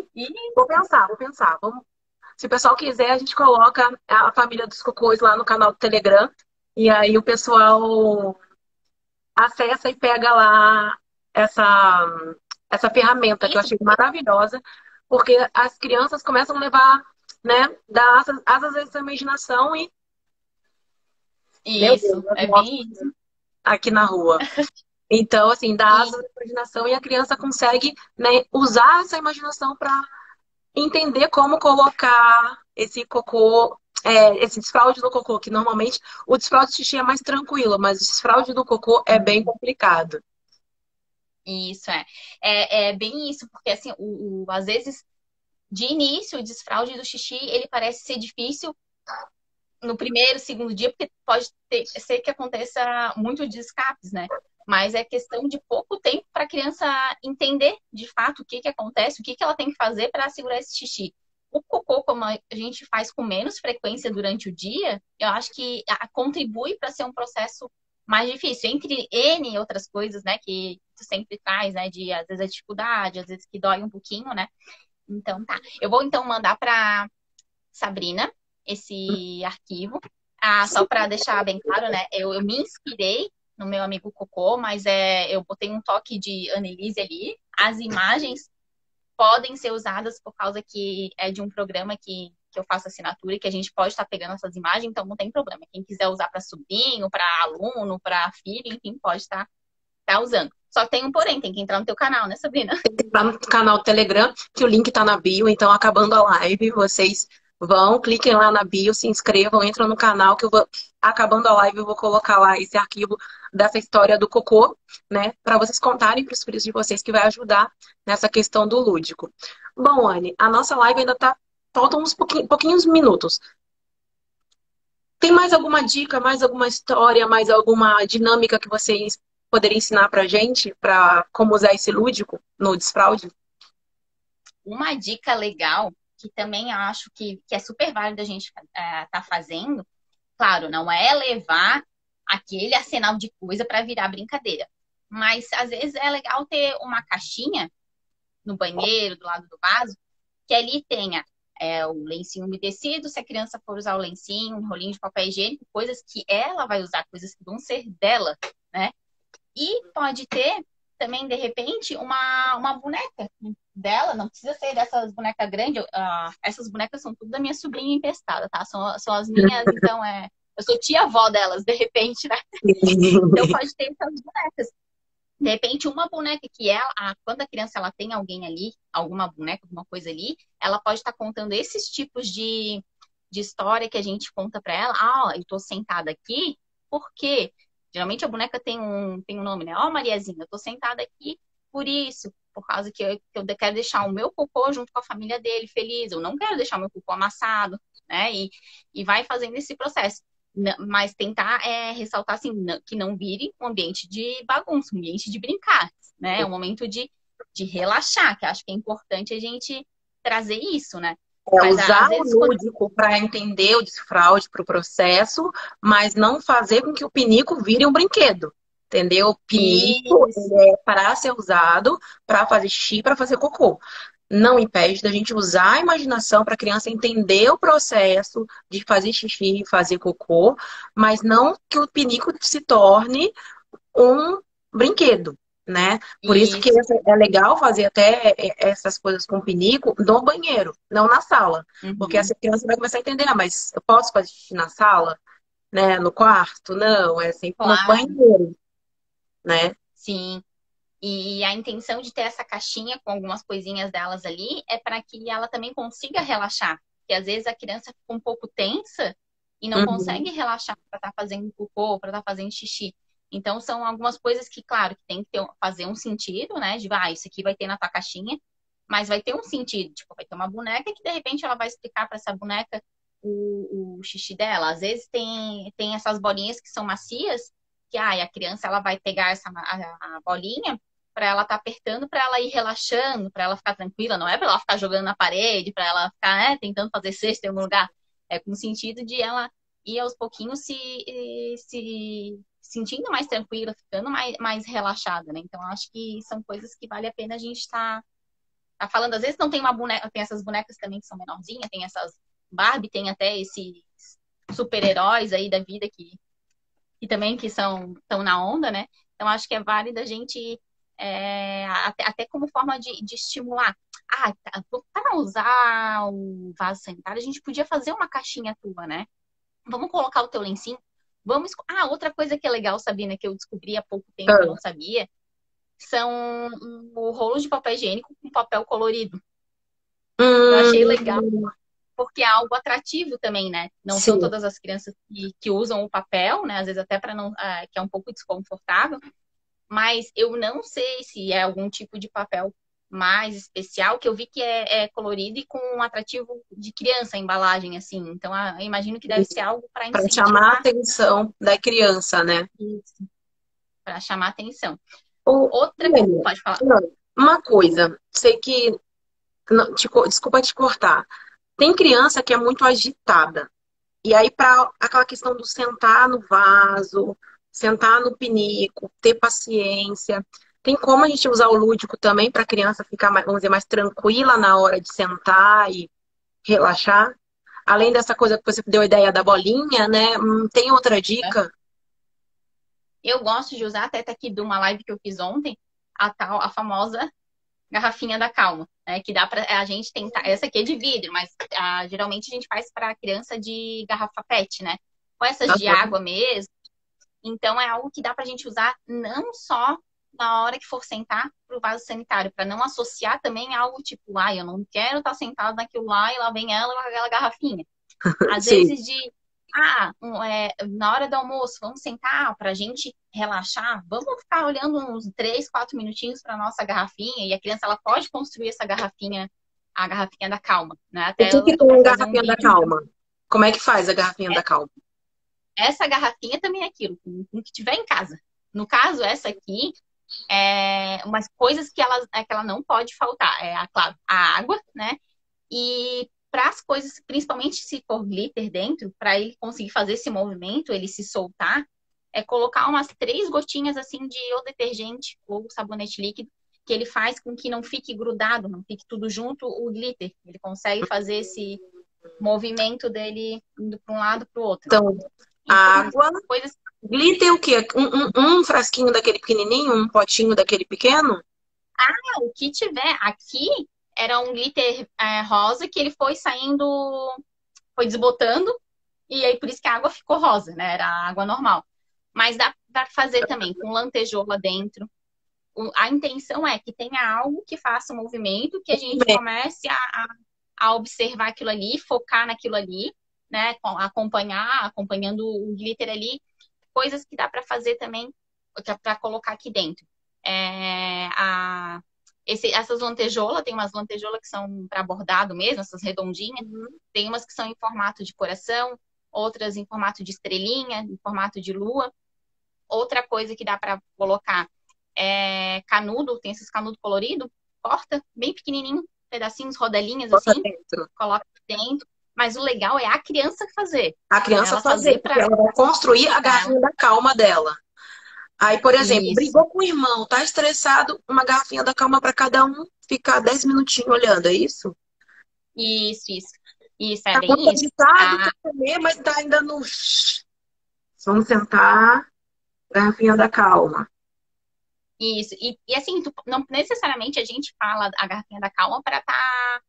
vou pensar. Se o pessoal quiser, a gente coloca a família dos cocôs lá no canal do Telegram. E aí o pessoal acessa e pega lá essa ferramenta que eu achei maravilhosa, porque as crianças começam a levar, né, dar asas a essa imaginação e, meu Deus, Isso, eu é mostro bem isso. aqui na rua. Então, assim, dá asas à imaginação e a criança consegue, né, usar essa imaginação para entender como colocar esse cocô, esse desfraude do cocô, que normalmente o desfraude do xixi é mais tranquilo, mas o desfraude do cocô é bem complicado. Isso, é bem isso, porque assim, às vezes, de início, o desfraude do xixi, ele parece ser difícil no primeiro, segundo dia, porque pode ser que aconteça muito de escapes, né? Mas é questão de pouco tempo para a criança entender, de fato, o que acontece, o que ela tem que fazer para segurar esse xixi. O cocô, como a gente faz com menos frequência durante o dia, eu acho que contribui para ser um processo mais difícil, entre N outras coisas, né, que tu sempre traz, né, de às vezes a dificuldade, às vezes que dói um pouquinho, né? Então tá. Eu vou então mandar para Sabrina esse arquivo. Só para deixar bem claro, né? Eu me inspirei no meu amigo Cocô, mas eu botei um toque de Annelise ali. As imagens podem ser usadas por causa que é de um programa que eu faço assinatura e que a gente pode estar pegando essas imagens, então não tem problema. Quem quiser usar para sobrinho, para aluno, para filho, enfim, pode estar usando. Só que tem um porém, tem que entrar no teu canal, né, Sabrina? Tá no canal Telegram, que o link tá na bio, então acabando a live, vocês vão, cliquem lá na bio, se inscrevam, entram no canal, que eu vou, acabando a live, eu vou colocar lá esse arquivo dessa história do cocô, né, para vocês contarem para os filhos de vocês, que vai ajudar nessa questão do lúdico. Bom, Anne, a nossa live ainda tá, faltam uns pouquinhos minutos. Tem mais alguma dica, mais alguma história, mais alguma dinâmica que vocês poderiam ensinar pra gente, para como usar esse lúdico no desfraude? Uma dica legal, que também acho que é super válido a gente tá fazendo, claro, não é levar aquele arsenal de coisa para virar brincadeira. Mas às vezes é legal ter uma caixinha no banheiro, do lado do vaso, que ali tenha o lencinho umedecido, se a criança for usar o lencinho, um rolinho de papel higiênico, coisas que ela vai usar, coisas que vão ser dela, né? E pode ter também, de repente, uma boneca dela, não precisa ser dessas bonecas grandes, essas bonecas são tudo da minha sobrinha emprestada, tá? São as minhas, então eu sou tia-avó delas, de repente, né? Então pode ter essas bonecas. De repente, uma boneca que quando a criança ela tem alguém ali, alguma boneca, alguma coisa ali, ela pode estar contando esses tipos de história que a gente conta para ela. Ó, eu tô sentada aqui, por quê? Geralmente a boneca tem um nome, né? Ó, Mariazinha, eu tô sentada aqui por isso, por causa que eu quero deixar o meu cocô junto com a família dele feliz, eu não quero deixar o meu cocô amassado, né? E vai fazendo esse processo. Mas tentar ressaltar assim, que não vire um ambiente de bagunça, um ambiente de brincar, né? É um momento de relaxar, que acho que é importante a gente trazer isso, né? Mas Usar às vezes, o lúdico para entender o desfraude para o processo, mas não fazer com que o pinico vire um brinquedo. Entendeu? O pinico isso, ele é para ser usado para fazer xixi, para fazer cocô. Não impede da gente usar a imaginação para a criança entender o processo de fazer xixi e fazer cocô, mas não que o pinico se torne um brinquedo, né? Por isso que isso. é legal fazer até essas coisas com pinico no banheiro, não na sala. Porque Uhum. essa criança vai começar a entender, mas eu posso fazer xixi na sala? Né? No quarto? Não, é sempre no Claro, banheiro, né? sim. E a intenção de ter essa caixinha com algumas coisinhas delas ali é para que ela também consiga relaxar. Porque às vezes a criança fica um pouco tensa e não Uhum. consegue relaxar para estar fazendo cocô, para estar fazendo xixi. Então são algumas coisas que, claro, que tem que fazer um sentido, né? De, isso aqui vai ter na tua caixinha, mas vai ter um sentido. Tipo, vai ter uma boneca que de repente ela vai explicar para essa boneca o xixi dela. Às vezes tem essas bolinhas que são macias, que a criança ela vai pegar a bolinha para ela estar apertando, para ela ir relaxando, para ela ficar tranquila, não é para ela ficar jogando na parede, para ela ficar tentando fazer cesta em algum lugar. É com o sentido de ela ir aos pouquinhos se sentindo mais tranquila, ficando mais relaxada, né? Então, acho que são coisas que vale a pena a gente tá falando. Às vezes não tem uma boneca, tem essas bonecas também que são menorzinhas, tem essas Barbie, tem até esses super-heróis aí da vida que também que estão na onda, né? Então, acho que é válido a gente, até como forma de estimular. Para usar o vaso sanitário, a gente podia fazer uma caixinha tua, né? Vamos colocar o teu lencinho. Outra coisa que é legal, Sabina, que eu descobri há pouco tempo, eu não Ah, sabia, são o rolo de papel higiênico com papel colorido. Eu achei legal, hum, porque é algo atrativo também, né? Não são sim. todas as crianças que usam o papel, né? Às vezes até para não, que é um pouco desconfortável. Mas eu não sei se é algum tipo de papel mais especial, que eu vi que é colorido e com um atrativo de criança, a embalagem, assim. Então, eu imagino que deve ser algo para Para chamar a incentivar atenção da criança, né? isso, para chamar atenção. Ou, Outra, Lênia, pode falar. uma coisa, sei que, desculpa te cortar, tem criança que é muito agitada. E aí, para aquela questão do sentar no vaso, sentar no pinico, ter paciência. Tem como a gente usar o lúdico também para a criança ficar, vamos dizer, mais tranquila na hora de sentar e relaxar? Além dessa coisa que você deu a ideia da bolinha, né? Tem outra dica? Eu gosto de usar, até tá aqui de uma live que eu fiz ontem, a famosa garrafinha da Calma, né? Que dá pra a gente tentar. Essa aqui é de vidro, mas geralmente a gente faz para criança de garrafa PET, né? Com essas de Aham. água mesmo. Então é algo que dá pra gente usar não só na hora que for sentar pro vaso sanitário, para não associar também algo tipo, eu não quero estar sentado naquilo lá e lá vem ela com aquela garrafinha. Às Sim. vezes na hora do almoço, vamos sentar para a gente relaxar, vamos ficar olhando uns 3, 4 minutinhos para nossa garrafinha, e a criança ela pode construir essa garrafinha, a garrafinha da calma, né? O Até que eu que tô tem para a fazer um garrafinha da vídeo. calma? Como é que faz a garrafinha da É, calma? essa garrafinha também é aquilo, com o que tiver em casa. No caso, essa aqui umas coisas que ela não pode faltar. Claro, a água, né? E para as coisas, principalmente se for glitter dentro, para ele conseguir fazer esse movimento, ele se soltar, é colocar umas 3 gotinhas assim de ou detergente ou sabonete líquido, que ele faz com que não fique grudado, não fique tudo junto o glitter. Ele consegue fazer esse movimento dele indo para um lado para o outro. Então, Então, água, coisas. glitter é o quê? Um frasquinho daquele pequenininho, um potinho daquele pequeno? O que tiver aqui era um glitter rosa que ele foi saindo, foi desbotando, e aí por isso que a água ficou rosa, né? Era água normal. Mas dá para fazer também com lantejoula dentro. A intenção é que tenha algo que faça um movimento, que a gente Bem, comece a observar aquilo ali, focar naquilo ali, né? Acompanhando o glitter ali, coisas que dá para fazer também, para colocar aqui dentro. Essas lantejoulas, tem umas lantejoulas que são para bordado mesmo, essas redondinhas, tem umas que são em formato de coração, outras em formato de estrelinha, em formato de lua. Outra coisa que dá para colocar canudo, tem esses canudo colorido, corta bem pequenininho, pedacinhos, rodelinhas bota assim, dentro. coloca dentro. Mas o legal é a criança fazer. A criança Ela fazer, fazer porque para ela vai construir a ela. garrafinha da calma dela. Aí, por exemplo, Isso, brigou com o irmão, tá estressado, uma garrafinha da calma para cada um, ficar 10 minutinhos olhando, é isso? isso, isso. Isso, é Tá muito bem isso. agitado, quer comer, mas tá ainda no. Vamos sentar, garrafinha da calma. Isso. E assim, não necessariamente a gente fala a garrafinha da calma para estar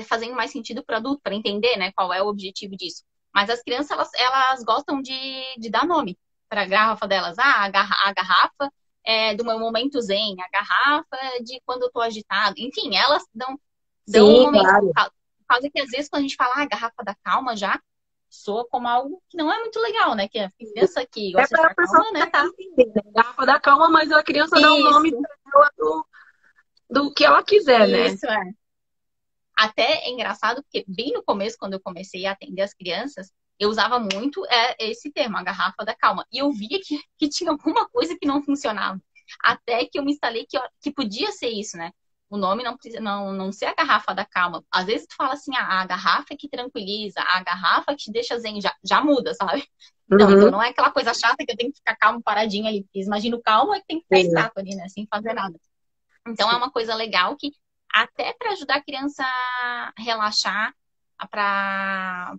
fazendo mais sentido para o produto, para entender, né, qual é o objetivo disso. Mas as crianças, elas gostam de dar nome para a garrafa delas. A garrafa é do meu momento zen, a garrafa é de quando eu tô agitado. Enfim, elas dão um Sim, momento. claro. Por causa que às vezes quando a gente fala garrafa da calma já soa como algo que não é muito legal, né? Que a criança que É gosta de para a ficar pessoa calma, né, tentar tá. entender, né? Garrafa da calma, mas a criança dá o nome Isso, pra ela do que ela quiser, né? isso. Até é engraçado, porque bem no começo, quando eu comecei a atender as crianças, eu usava muito esse termo, a garrafa da calma. E eu via que tinha alguma coisa que não funcionava. Até que eu me instalei que podia ser isso, né? O nome não precisa não ser a garrafa da calma. Às vezes tu fala assim, a garrafa que tranquiliza, a garrafa que te deixa zen, já muda, sabe? Não, então Uhum. não é aquela coisa chata que eu tenho que ficar calmo, paradinha ali. Imagino calmo é que tem que ficar Sim, estátua ali, né? Sem fazer nada. Então é sim. uma coisa legal que até para ajudar a criança a relaxar para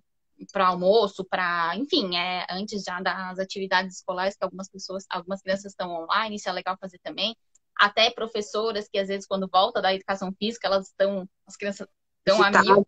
almoço, para, enfim, antes já das atividades escolares que algumas crianças estão online, isso é legal fazer também. Até professoras que às vezes quando volta da educação física, as crianças estão a Agitada. mil,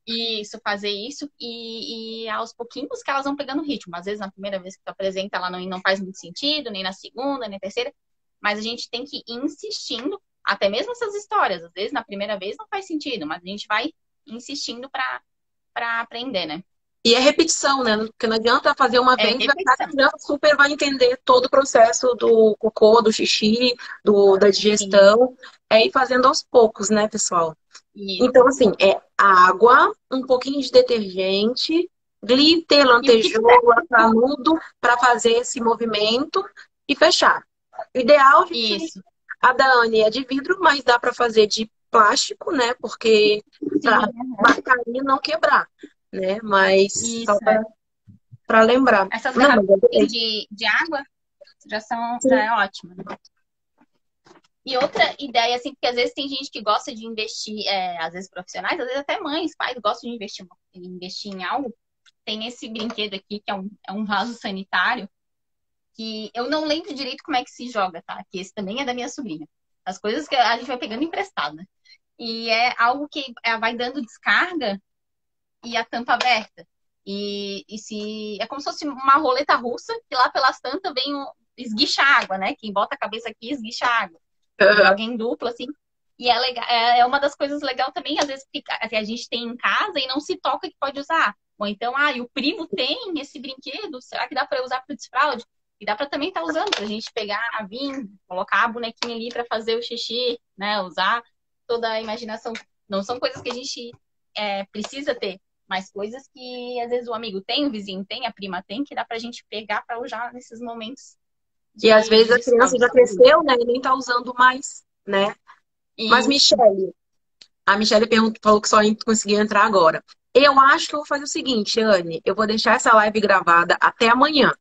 e isso fazer isso e aos pouquinhos que elas vão pegando o ritmo. Às vezes na primeira vez que tu apresenta ela não faz muito sentido, nem na segunda, nem na terceira, mas a gente tem que ir insistindo, até mesmo essas histórias. Às vezes, na primeira vez não faz sentido, mas a gente vai insistindo para aprender, né? E é repetição, né? Porque não adianta fazer uma É vez e a repetição. criança super vai entender todo o processo do cocô, do xixi, da Isso, digestão. É ir fazendo aos poucos, né, pessoal? isso. Então, assim, é água, um pouquinho de detergente, glitter, E o que tiver. lantejoula, canudo, para fazer esse movimento e fechar. O ideal, Isso. a da Anne é de vidro, mas dá para fazer de plástico, né? Porque Sim, para marcar e não quebrar, né? Mas só isso. para lembrar. Essas Não, mas garrafinhas de água já sim, é ótimo, né? E outra ideia, assim, porque às vezes tem gente que gosta de investir, às vezes profissionais, às vezes até mães, pais gostam de investir em algo. Tem esse brinquedo aqui, que é um vaso sanitário, que eu não lembro direito como é que se joga, tá? Que esse também é da minha sobrinha. As coisas que a gente vai pegando emprestada. E é algo que vai dando descarga e a tampa aberta. E se é como se fosse uma roleta russa, que lá pelas tantas vem esguicha água, né? Quem bota a cabeça aqui esguicha água. Joga em dupla, assim. E é legal, é uma das coisas legais também, às vezes, que a gente tem em casa e não se toca que pode usar. Ou então, e o primo tem esse brinquedo, será que dá para usar para o desfraude? E dá para também estar usando, para a gente pegar, vir, colocar a bonequinha ali para fazer o xixi, né? Usar toda a imaginação. Não são coisas que a gente precisa ter, mas coisas que às vezes o amigo tem, o vizinho tem, a prima tem, que dá pra gente pegar para usar nesses momentos E às vezes de a criança desfraude. já cresceu, né? E nem tá usando mais, né? Mas, Isso. Michele, a Michele falou que só conseguiu entrar agora. Eu acho que eu vou fazer o seguinte, Anne, eu vou deixar essa live gravada até amanhã.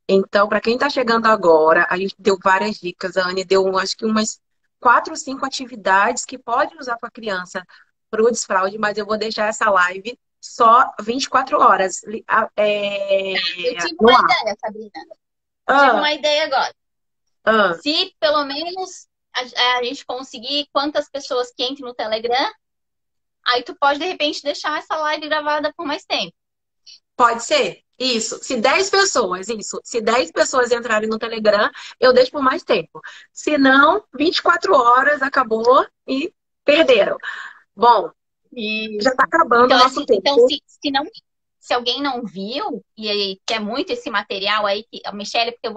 Então, para quem está chegando agora, a gente deu várias dicas. A Anne deu, acho que umas 4 ou 5 atividades que pode usar com a criança para o desfraude, mas eu vou deixar essa live só 24 horas Eu tive no uma ar. ideia, Sabrina. Eu tive Ah, uma ideia agora. ah, Se pelo menos a gente conseguir quantas pessoas que entrem no Telegram, aí tu pode, de repente, deixar essa live gravada por mais tempo. pode ser. Isso. Se 10 pessoas, isso. Se 10 pessoas entrarem no Telegram, eu deixo por mais tempo. Se não, 24 horas acabou e perderam. Bom, já Isso. está acabando o Então, nosso assim, então tempo. se alguém não viu e aí quer muito esse material aí, a Michelle, porque eu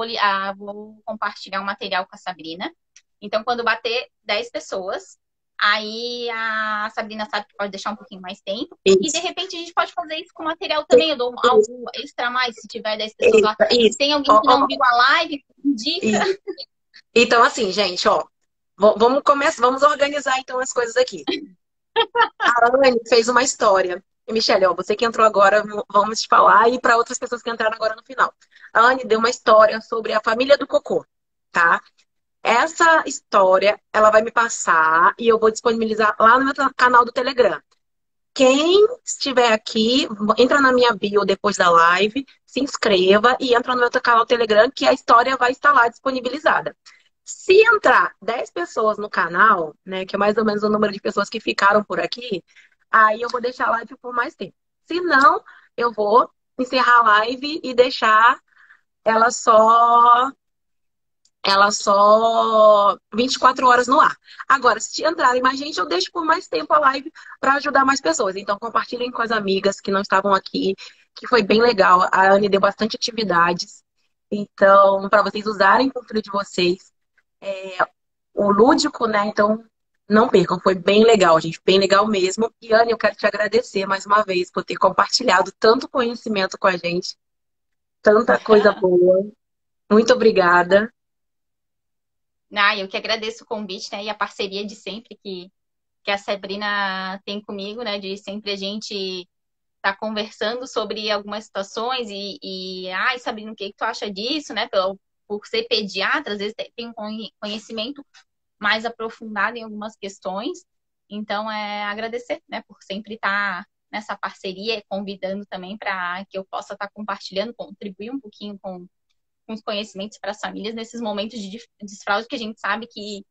vou compartilhar um material com a Sabrina. Então, quando bater 10 pessoas, aí a Sabrina sabe que pode deixar um pouquinho mais tempo. E de Isso. repente a gente pode fazer isso com material também. Eu dou Isso. algo extra a mais se tiver 10 pessoas Isso. lá. Se Isso. tem alguém Ó, que ó, não viu a live, indica. isso. Então, assim, gente, ó, vamos começar, vamos organizar então as coisas aqui. A Anne fez uma história. E, Michelle, ó, você que entrou agora, vamos te falar, e para outras pessoas que entraram agora no final. A Anne deu uma história sobre a família do Cocô, tá? Essa história, ela vai me passar e eu vou disponibilizar lá no meu canal do Telegram. Quem estiver aqui, entra na minha bio depois da live, se inscreva e entra no meu canal do Telegram, que a história vai estar lá disponibilizada. Se entrar 10 pessoas no canal, né, que é mais ou menos o número de pessoas que ficaram por aqui, aí eu vou deixar a live por mais tempo. Se não, eu vou encerrar a live e deixar ela só ela só 24 horas no ar. Agora, se entrarem mais gente, eu deixo por mais tempo a live para ajudar mais pessoas. Então, compartilhem com as amigas que não estavam aqui, que foi bem legal. A Anne deu bastante atividades. Então, para vocês usarem com o filho de vocês, é, o lúdico, né? Então, não percam, foi bem legal, gente, bem legal mesmo. E, Anne, eu quero te agradecer mais uma vez por ter compartilhado tanto conhecimento com a gente, tanta coisa boa. Muito obrigada. Eu que agradeço o convite, né? E a parceria de sempre que a Sabrina tem comigo, né? De sempre a gente tá conversando sobre algumas situações ai, Sabrina, o que tu acha disso, né? Por ser pediatra, às vezes tem um conhecimento mais aprofundado em algumas questões. Então, agradecer, né? Por sempre estar nessa parceria, convidando também para que eu possa estar compartilhando, contribuir um pouquinho com os conhecimentos para as famílias nesses momentos de desfraude que a gente sabe que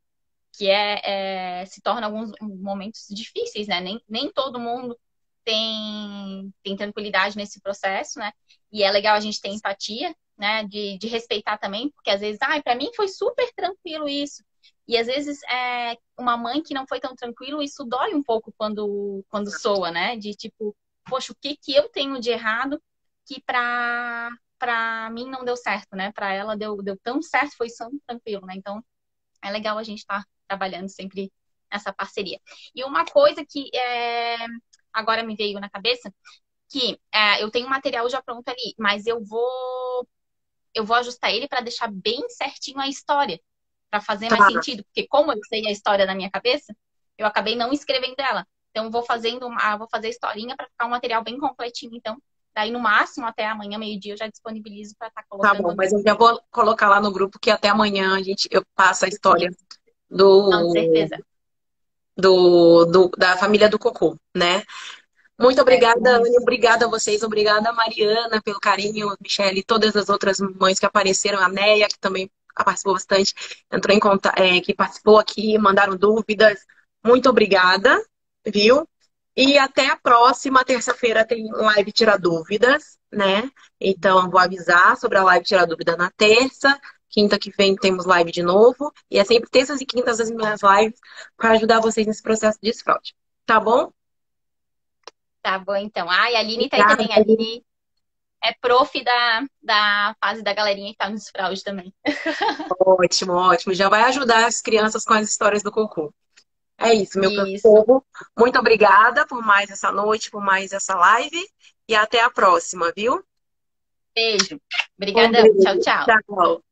se torna alguns momentos difíceis, né? Nem todo mundo tem tranquilidade nesse processo, né? E é legal a gente ter empatia, né? De respeitar também, porque às vezes, para mim foi super tranquilo isso. E às vezes, uma mãe que não foi tão tranquilo, isso dói um pouco quando soa, né? De tipo, poxa, o que que eu tenho de errado que para mim não deu certo, né? Para ela deu tão certo, foi tão tranquilo, né? Então, é legal a gente estar trabalhando sempre nessa parceria. E uma coisa que agora me veio na cabeça, que eu tenho um material já pronto ali, mas eu vou ajustar ele para deixar bem certinho a história, para fazer mais Tá, sentido, porque como eu sei a história na minha cabeça, eu acabei não escrevendo ela. Então vou fazer a historinha para ficar um material bem completinho, então daí no máximo até amanhã meio-dia eu já disponibilizo para estar tá colocando bom, no mas eu já vou colocar lá no grupo que até amanhã eu passo a história Não, de do, certeza. da família do Cocô, né? Muito Certo, obrigada, Anne. isso. Obrigada a vocês. Obrigada, Mariana, pelo carinho. Michele e todas as outras mães que apareceram. A Neia, que também participou bastante, entrou em contato, que participou aqui, mandaram dúvidas. Muito obrigada, viu? E até a próxima terça-feira tem live Tirar Dúvidas, né? Então, eu vou avisar sobre a live Tirar Dúvida na terça. Quinta que vem temos live de novo. E é sempre terças e quintas as minhas lives para ajudar vocês nesse processo de desfraude. Tá bom? Tá bom, então. Ah, e a Aline tá aí Obrigada. também. A Aline é prof da fase da galerinha que tá nos fraude também. Ótimo, ótimo. Já vai ajudar as crianças com as histórias do cocô. É isso, meu Isso. povo. Muito obrigada por mais essa noite, por mais essa live. E até a próxima, viu? Beijo. Um Obrigadão. Tchau, beijo. tchau. Tchau.